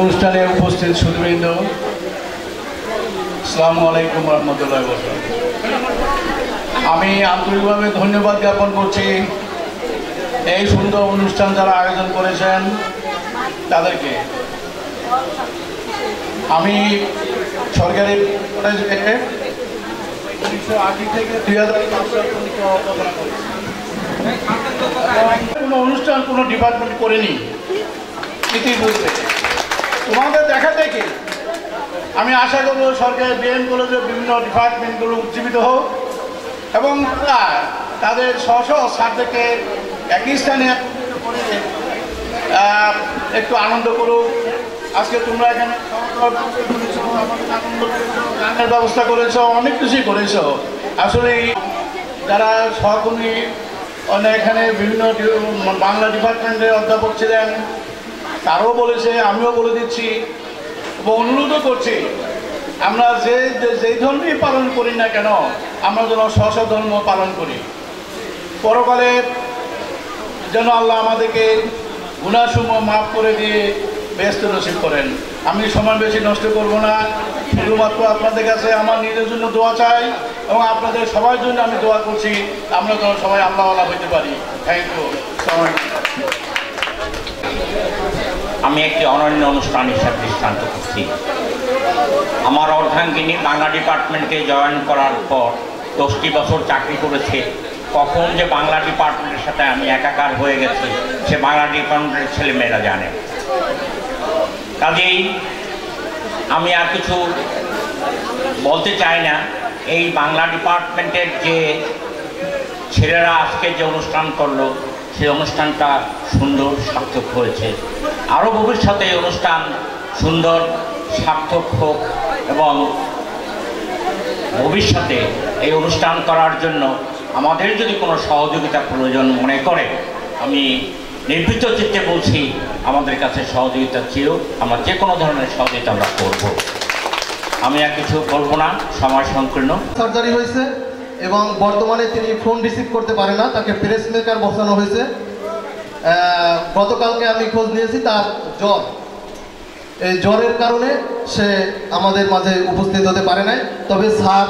অনুষ্ঠানে উপস্থিত সুধীবৃন্দ, আসসালামু আলাইকুম রহমতুল্লাহ। আমি আন্তরিকভাবে ধন্যবাদ জ্ঞাপন করছি এই সুন্দর অনুষ্ঠান যারা আয়োজন করেছেন তাদেরকে। আমি সরকারি কলেজে 1980 থেকে 2005 পর্যন্ত অধ্যাপনা করেছি। কোনো অনুষ্ঠান কোনো ডিপার্টমেন্ট করেনি ইতিপূর্বে। তোমাদের দেখা দেখে আমি আশা করব সরকারি বিএম কলেজের বিভিন্ন ডিপার্টমেন্টগুলো উজ্জীবিত হোক এবং তাদের স্ব স্যারদেরকে একই স্থানে একটু আনন্দ করুক। আজকে তোমরা এখানে গানের ব্যবস্থা করেছ, অনেক কিছুই করেছ। আসলে যারা সহকর্মী অনেক এখানে বিভিন্ন বাংলা ডিপার্টমেন্টের অধ্যাপক ছিলেন, তারাও বলেছে, আমিও বলে দিচ্ছি এবং অনুরোধও করছি, আমরা যেই ধর্মই পালন করি না কেন আমরা যেন স্ব ধর্ম পালন করি। পরকালে যেন আল্লাহ আমাদেরকে গুনাহসমূহ মাফ করে দিয়ে বেহেশত নসিব করেন। আমি সময় বেশি নষ্ট করব না, শুধুমাত্র আপনাদের কাছে আমার নিজের জন্য দোয়া চাই এবং আপনাদের সবার জন্য আমি দোয়া করছি, আমরা যেন সবাই আল্লাহওয়ালা হইতে পারি। Thank you. আমি একটি অনন্য অনুষ্ঠান হিসাবে দৃষ্টান্ত করছি। আমার অর্ধাঙ্গিনী বাংলা ডিপার্টমেন্টে জয়েন করার পর 10টি বছর চাকরি করেছে কখন যে বাংলা ডিপার্টমেন্টের সাথে আমি একাকার হয়ে গেছি সে বাংলা ডিপার্টমেন্টের ছেলেমেয়েরা জানে। কাজেই আমি আর কিছু বলতে চাই না। এই বাংলা ডিপার্টমেন্টের যে ছেলেরা আজকে যে অনুষ্ঠান করলো সেই অনুষ্ঠানটা সুন্দর সার্থক হয়েছে। আরও ভবিষ্যতে এই অনুষ্ঠান সুন্দর সার্থক হোক এবং ভবিষ্যতে এই অনুষ্ঠান করার জন্য আমাদের যদি কোনো সহযোগিতা প্রয়োজন মনে করে আমি নির্ভীত চিত্তে বলছি আমাদের কাছে সহযোগিতা চেয়েও আমরা যে কোনো ধরনের সহযোগিতা আমরা করব। আমি আর কিছু বলবো না, সময় সংকীর্ণ। সার্জারি হয়েছে এবং বর্তমানে তিনি ফোন রিসিভ করতে পারে না, তাকে প্রেস মেকার বসানো হয়েছে। গতকালকে আমি খোঁজ নিয়েছি তার জ্বর, এই জ্বরের কারণে সে আমাদের মাঝে উপস্থিত হতে পারে নাই। তবে স্যার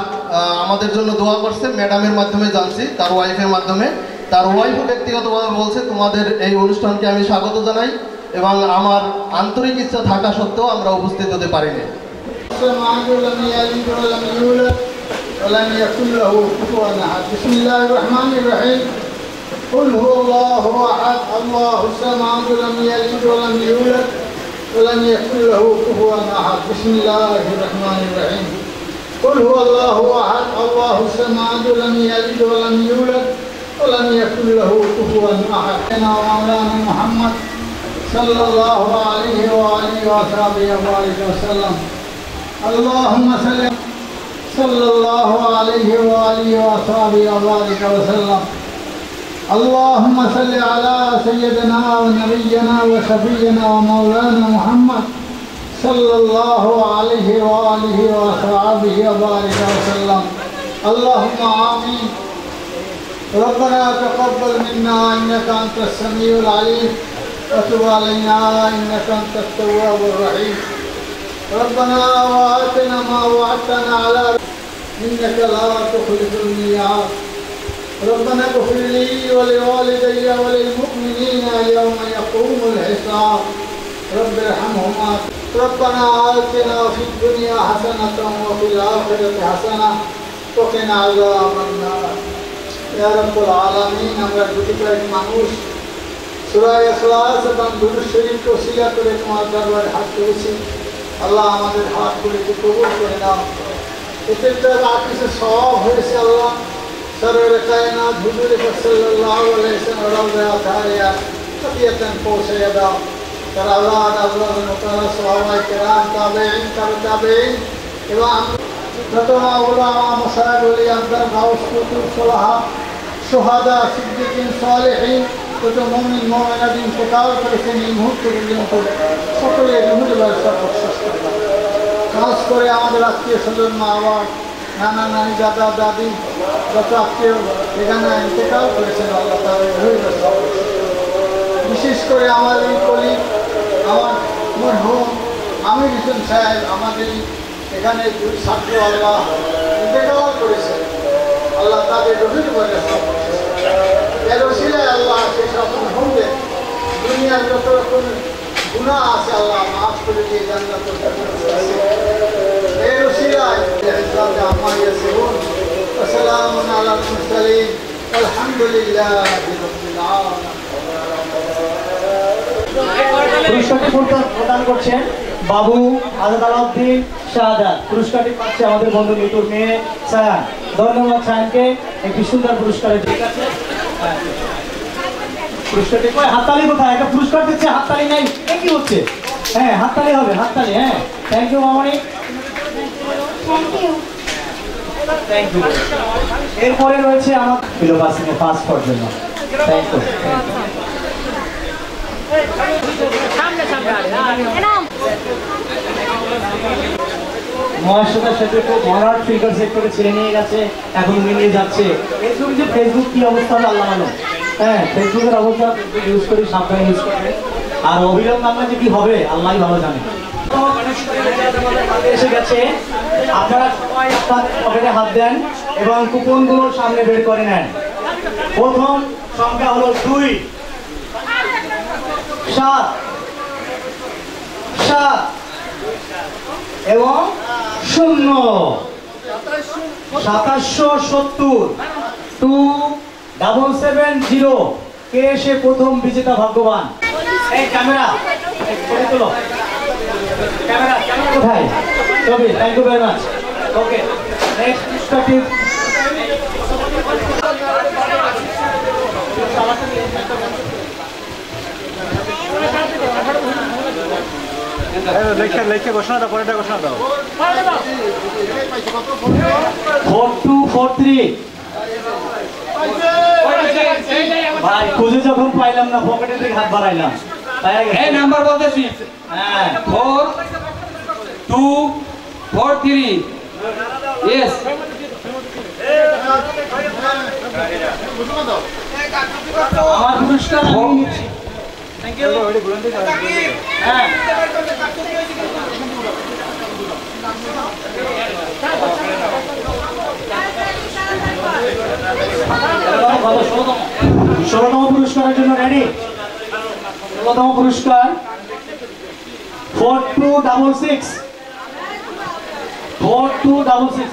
আমাদের জন্য দোয়া করছে, ম্যাডামের মাধ্যমে জানছি, তার ওয়াইফের মাধ্যমে। তার ওয়াইফও ব্যক্তিগতভাবে বলছে তোমাদের এই অনুষ্ঠানকে আমি স্বাগত জানাই এবং আমার আন্তরিক ইচ্ছা থাকা সত্ত্বেও আমরা উপস্থিত হতে পারিনি। ولم يكن له كفوا احد بسم الله الرحمن الرحيم قل هو الله احد الله الصمد لم يلد ولم يولد ولم يكن له كفوا احد بسم الله الرحمن الرحيم قل هو الله احد الله الصمد لم يلد ولم يولد ولم يكن له كفوا احد مولانا محمد صلى الله عليه واله وصحبه وسلم اللهم صلى الله عليه وآله وصحبه وبارك وسلم اللهم صل على سيدنا ونبينا وشفينا ومولانا محمد صلى الله عليه وآله وصحبه وبارك وسلم اللهم آمين ربنا تقبل منا إنك أنت السميع العليم وتب علينا إنك أنت التواب الرحيم ربنا وآتنا ما وعدتنا على إنك لا تخلف الميعاد ربنا اغفر لي ولوالدي وللمؤمنين يوم يقوم الحساب رب ارحمهما ربنا آتنا في الدنيا حسنة وفي الآخرة حسنة وقنا عذاب النار يا رب العالمين আমরা দুটি কয়েক মানুষ সূরা ইখলাস এবং দুরূদ শরীফ ওসিলা করে তোমার দরবারে হাত তুলেছি। আল্লাহ আমাদের হাতগুলিকে কবুল করে নাও। এতে আর কিছু সওয়াব হয়েছে আল্লাহ সরওয়ারে কায়নাত হুজুর সাল্লাল্লাহু আলাইহি ওয়াসাল্লাম রওজা তারিয়া সদিয়াতান পৌঁছে দাও। তার আওলাদ আল্লাহর মুতালা সাহাবায়ে কেরাম তাবেঈন তাবেঈন এবং যত উলামা মুশায়েখ ওলি আমদার গাউস কুতুব সুলাহা শুহাদা সিদ্দিকিন সালেহিন যত মুমিন মুমিনাত ইন্তেকাল করেছেন এই মুহূর্তে পর্যন্ত সকলের রুহের ব্যবস্থা করতে খাস করে আমাদের আত্মীয় স্বজন মা বাবা নানা নানি দাদা দাদি যত আত্মীয় এখানে ইন্তেকাল করেছেন আল্লাহ তাদের রুহের ব্যবস্থা বিশেষ করে আমার এই কলি আমার মরহুম আমির হোসেন সাহেব আমাদের এখানে দুই ছাত্র আল্লাহ ইন্তেকাল করেছেন আল্লাহ তাদের রুহের ব্যবস্থা এর ওসিলায় আল্লাহ সেসব মরহুমদের দুনিয়ার যত রকম গুনাহ আছে আল্লাহ মাফ করে দিয়ে জান্নাত এর ওসিলায় ইসলাম জামা ইয়াসিরুন ওয়া সালামুন আলাল মুরসালিন আলহামদুলিল্লাহি রাব্বিল আলামিন। পুরস্কারটি প্রদান করছেন বাবু আজাদ আলাউদ্দিন শাহাদাত। পুরস্কারটি পাচ্ছে আমাদের বন্ধু মিতুর মেয়ে সায়ান। ধন্যবাদ সায়ানকে একটি সুন্দর পুরস্কারের। ঠিক আছে, পুরস্কারটি কই হাততালি কোথায়? একটা পুরস্কার দিচ্ছে হাততালি নাই, এ কি হচ্ছে? হ্যাঁ হাততালি হবে, হাততালি। হ্যাঁ থ্যাংক ইউ মামনি, থ্যাংক ইউ। এরপরে রয়েছে আমার ফিলোবাসিনে পাস করার জন্য। Thank you. মহাশ্রতার সাথে খুব ভরাট ফিগার সেট করে ছেড়ে নিয়ে গেছে, এখন নিয়ে যাচ্ছে। ফেসবুক যে ফেসবুক কি অবস্থা হবে আল্লাহ মানো। হ্যাঁ ফেসবুকের অবস্থা ইউজ করি, সাবধানে ইউজ করবে। আর অবিলম্ব আমরা যে কি হবে আল্লাহ ভালো জানে। এসে গেছে, আপনারা সবাই আপনার পকেটে হাত দেন এবং কুপনগুলো সামনে বের করে নেন। প্রথম সংখ্যা হলো 2 7 7 এবং 0 2770 2 770 কে এসে প্রথম বিজেতা ভাগ্যবান। এই ক্যামেরা ছবি তুলো, ক্যামেরা কোথায়? ছবি, thank you very much. Okay, next starting. লেখে ঘোষণা দাও, পরেরটা ঘোষণা দাও। 4243 ভাই খুঁজে যখন পাইলাম না পকেটে থেকে হাত বাড়াইলাম। এই নাম্বার বলতেছি, হ্যাঁ 4243। ইয়েস, আমার পুরস্কার আমি নিচ্ছি। Thank you. হ্যাঁ ষোলতম পুরস্কারের জন্য রেডি। 16তম পুরস্কার 4266। 4266।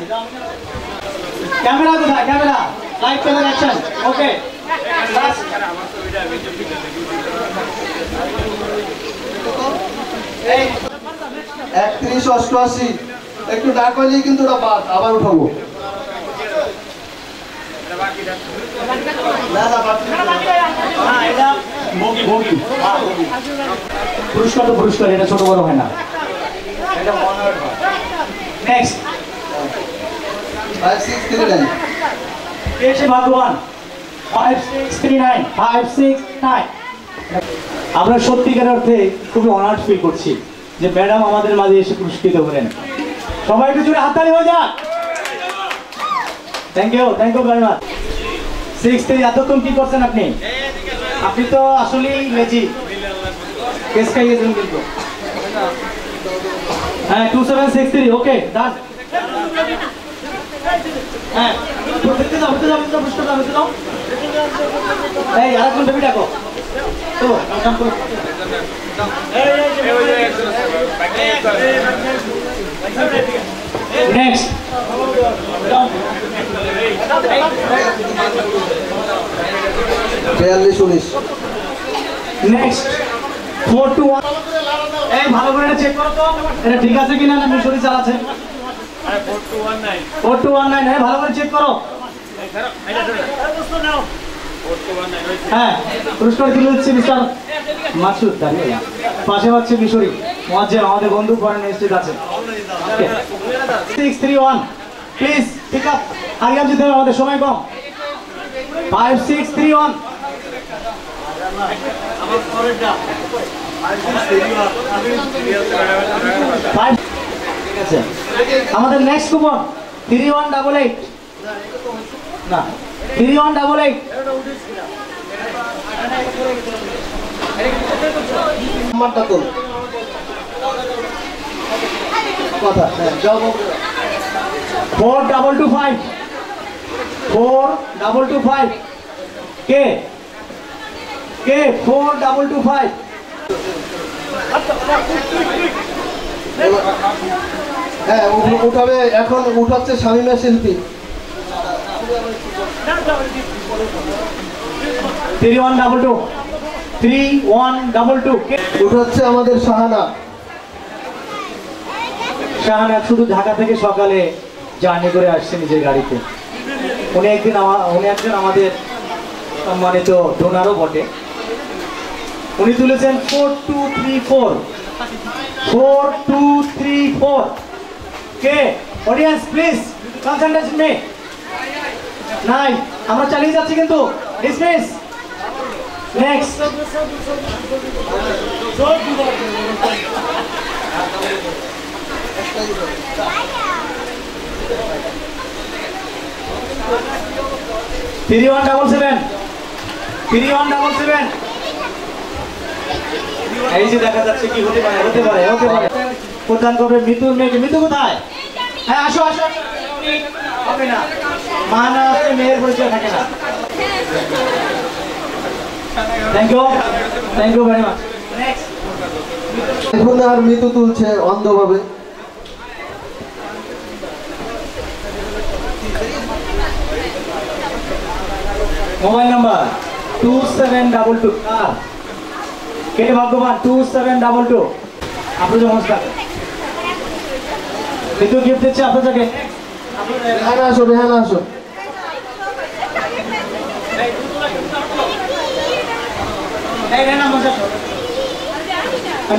ক্যামেরা কোথায়? Camera, live camera, action. Okay, 3188। একটু ডাক হইলেই কিন্তু ওটা বাদ, আবার উঠাবো। পুরস্কার তো পুরস্কার, এটা ছোট বড় হয় না। নেক্সট 5639। কে এসে ভাগ্যবান? 5639 569। আমরা সত্যিকার অর্থে খুবই অনার্ড ফিল করছি যে ম্যাডাম আমাদের মাঝে এসে পুরস্কৃত হলেন। সবাই একটু জোরে হাততালি হয়ে যাক। Thank you very much. 63 এতক্ষণ কি করছেন আপনি? আপনি তো আসলেই লেজি, কেস খাইয়েছেন কিন্তু। হ্যাঁ 2763। ওকে, ডান। হ্যাঁ উঠতে যাও পুরস্কার দাও, উঠতে যাও। এই আরেকজন বেবি ডাকো তো, কাম করো। নেক্সট 4219। নেক্সট 421। এই ভালো করে এটা চেক করো তো, এটা ঠিক আছে কিনা, না মিশরি চালাচ্ছে। 4219, হ্যাঁ ভালো করে চেক করো। হ্যাঁ পুরস্কার দিলে হচ্ছে মিস্টার মাসুদ, দাঁড়িয়ে পাশে হচ্ছে মিশরি মোয়াজ্জেম, আমাদের বন্ধু ফরেন স্টেট আছে। 631 প্লিজ পিক আপ, আরিয়াম যেতে হবে, আমাদের সময় কম। 5631। ঠিক আছে, আমাদের নেক্সট কুপন 3188। না 3188। নাম্বারটা তো কথা, হ্যাঁ যাও। 4225 4225। কে 4225। হ্যাঁ উঠাবে, এখন উঠাচ্ছে শামিমা শিল্পী। 3122 3122। উঠাচ্ছে আমাদের শাহানা। শাহানা শুধু ঢাকা থেকে সকালে জার্নি করে আসছে নিজের গাড়িতে। উনি একজন আমাদের সম্মানিত ডোনারও বটে। উনি তুলেছেন 4234 4234। কে অডিয়েন্স প্লিজ কনসেন্ট্রেশন মে নাই, আমরা চালিয়ে যাচ্ছি কিন্তু। ডিসমিস। নেক্সট 3177 3177। এই যে দেখা যাচ্ছে কি হতে পারে প্রদান করবে মিতুর মেয়েকে। মিতু কোথায়? হ্যাঁ আসো আসো। হবে না, মা না আসলে মেয়ের পরিচয় থাকে না। Thank you very much. এখন আর মিতু তুলছে অন্ধভাবে। মোবাইল নাম্বার 2722 কে ভাগ্যবান 2722 আপনাদের নমস্কার কিন্তু গিফট দিচ্ছে আপনাদেরকে রেহানা আসো এই রেহানা মঞ্চে আসো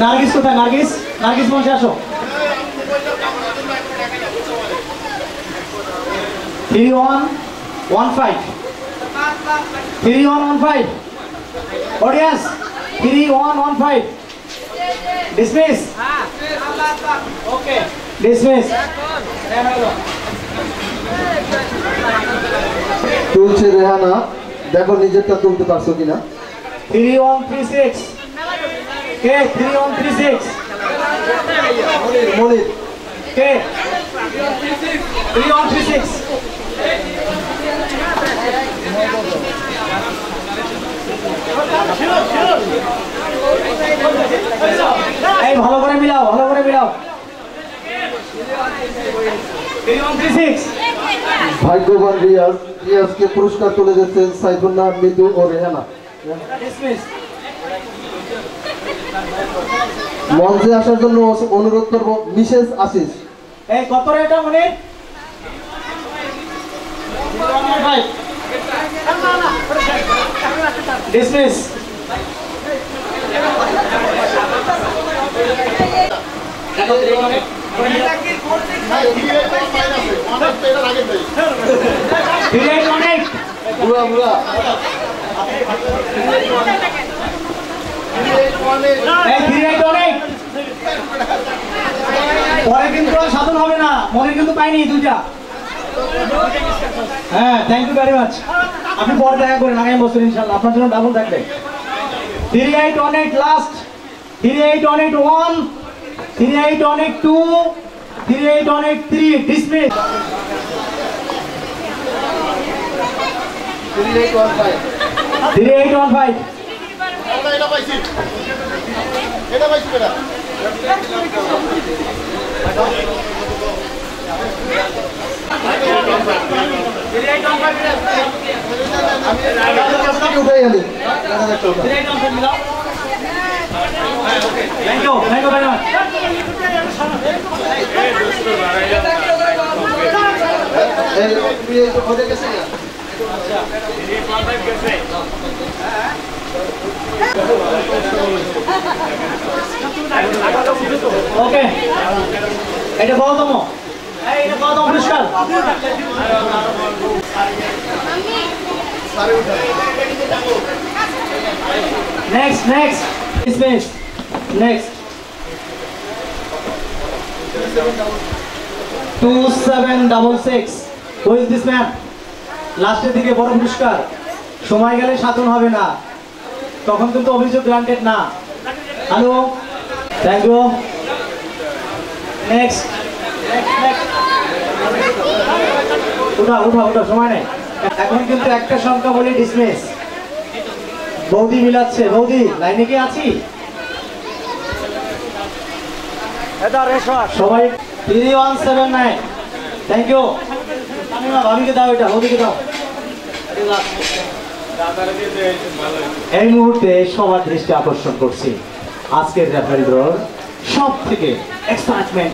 নার্গিস কোথায় নার্গিস মঞ্চে আসো 3115 audience 3115 dismiss okay dismiss তুলছে রেহানা দেখো নিজেরটা তুলতে পারছো কিনা 3136 কে 3136 মনির কে 3136 এই ভালো করে মিলাও 3136 ভাগ্যবান রিয়াজকে পুরস্কার তুলে দিচ্ছেন সাইফুল্লাহ, মৃদু ও রেহানা। মঞ্চে আসার জন্য অনুরোধ করব মিসেস আশিস। এই কত রে এটা মনে ডিসমিস পরে কিন্তু সাধন হবে না, মনে কিন্তু পাইনি দুইটা। হ্যাঁ, থ্যাংক ইউ ভেরি মাচ। আপনি পরে দেখা করেন আগামী বছর ইনশাআল্লাহ, আপনার জন্য ডাবল থাকবে। 3818 লাস্ট, 3818 3818 3818 ডিসমিস। 3815 এটা পাইছি বেটা। ওকে, এটা গৌতম, এটা গৌতম পুরস্কার। Next next dismiss. Next 2766 who is this man? লাস্টের দিকে বড় পুরস্কার, সময় গেলে সাধন হবে না, তখন কিন্তু অভিযোগ গ্রান্টেড না। Hello, thank you. নেক্সট উঠা উঠা উঠা, সময় নেই এখন, কিন্তু একটা সংখ্যা বলে ডিসমিস। বৌদি মিলাচ্ছে, বৌদি লাইনে কি আছি? সবাই 3179, থ্যাংক ইউ। ভাবিকে দাও, এটা বৌদিকে দাও। এই মুহূর্তে সবার দৃষ্টি আকর্ষণ করছি আজকের রেফারি ড্রর সব থেকে এক্সাইটমেন্ট।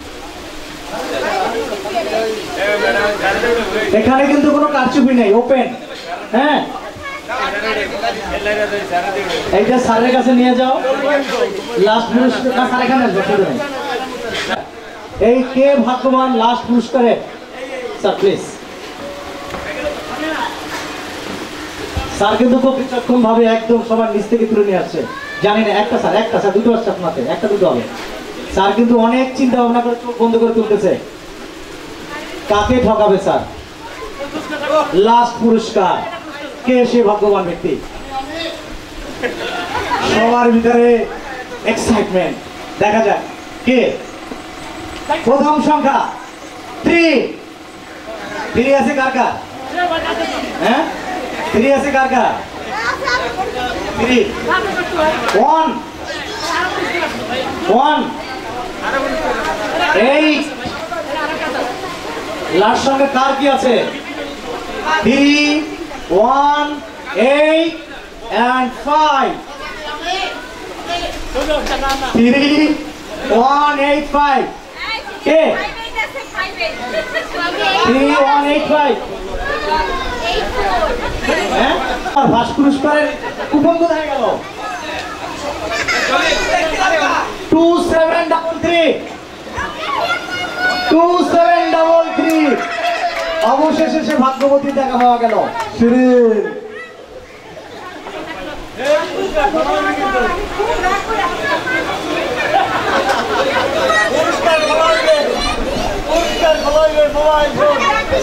এখানে কিন্তু কোনো কারচুপি নেই, ওপেন। হ্যাঁ, এইটা স্যারের কাছে নিয়ে যাও, লাস্ট পুরস্কার স্যার এখানে আসবে। এই কে ভাগ্যবান লাস্ট পুরস্কারে? Sir please. স্যার কিন্তু খুব বিচক্ষণ ভাবে একদম সবার নিচ থেকে তুলে নিয়ে আসছে। জানি না, একটা স্যার দুটো আসছে আপনাকে, একটা দুটো হবে। স্যার কিন্তু অনেক চিন্তা ভাবনা করে চোখ বন্ধ করে তুলতেছে। কাকে ঠকাবে স্যার? লাস্ট পুরস্কার কে সে ভাগ্যবান ব্যক্তি? সবার ভিতরে এক্সাইটমেন্ট, দেখা যাক কে। প্রথম সংখ্যা 3 আছে কার কার? হ্যাঁ, 3 আছে কার কার? 3 1 8 লাস্ট সঙ্গে কার কি আছে? 3 1 8 and 5. 3185. কে 3185 হ্যাঁ আর ফার্স্ট পুরস্কারের কুপন কোথায় গেল 2733 2733 অবশেষে সে ভাগ্যবতী দেখা পাওয়া গেল শিরিন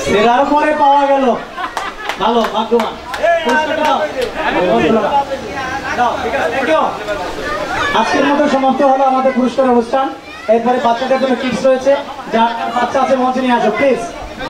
সেরার পরে পাওয়া গেল ভালো ভাগ্যবান আজকের মতো সমাপ্ত হলো আমাদের পুরস্কার অনুষ্ঠান। এরপরে বাচ্চাদের জন্য কিডস রয়েছে, যার বাচ্চা আছে মঞ্চে নিয়ে আসো প্লিজ।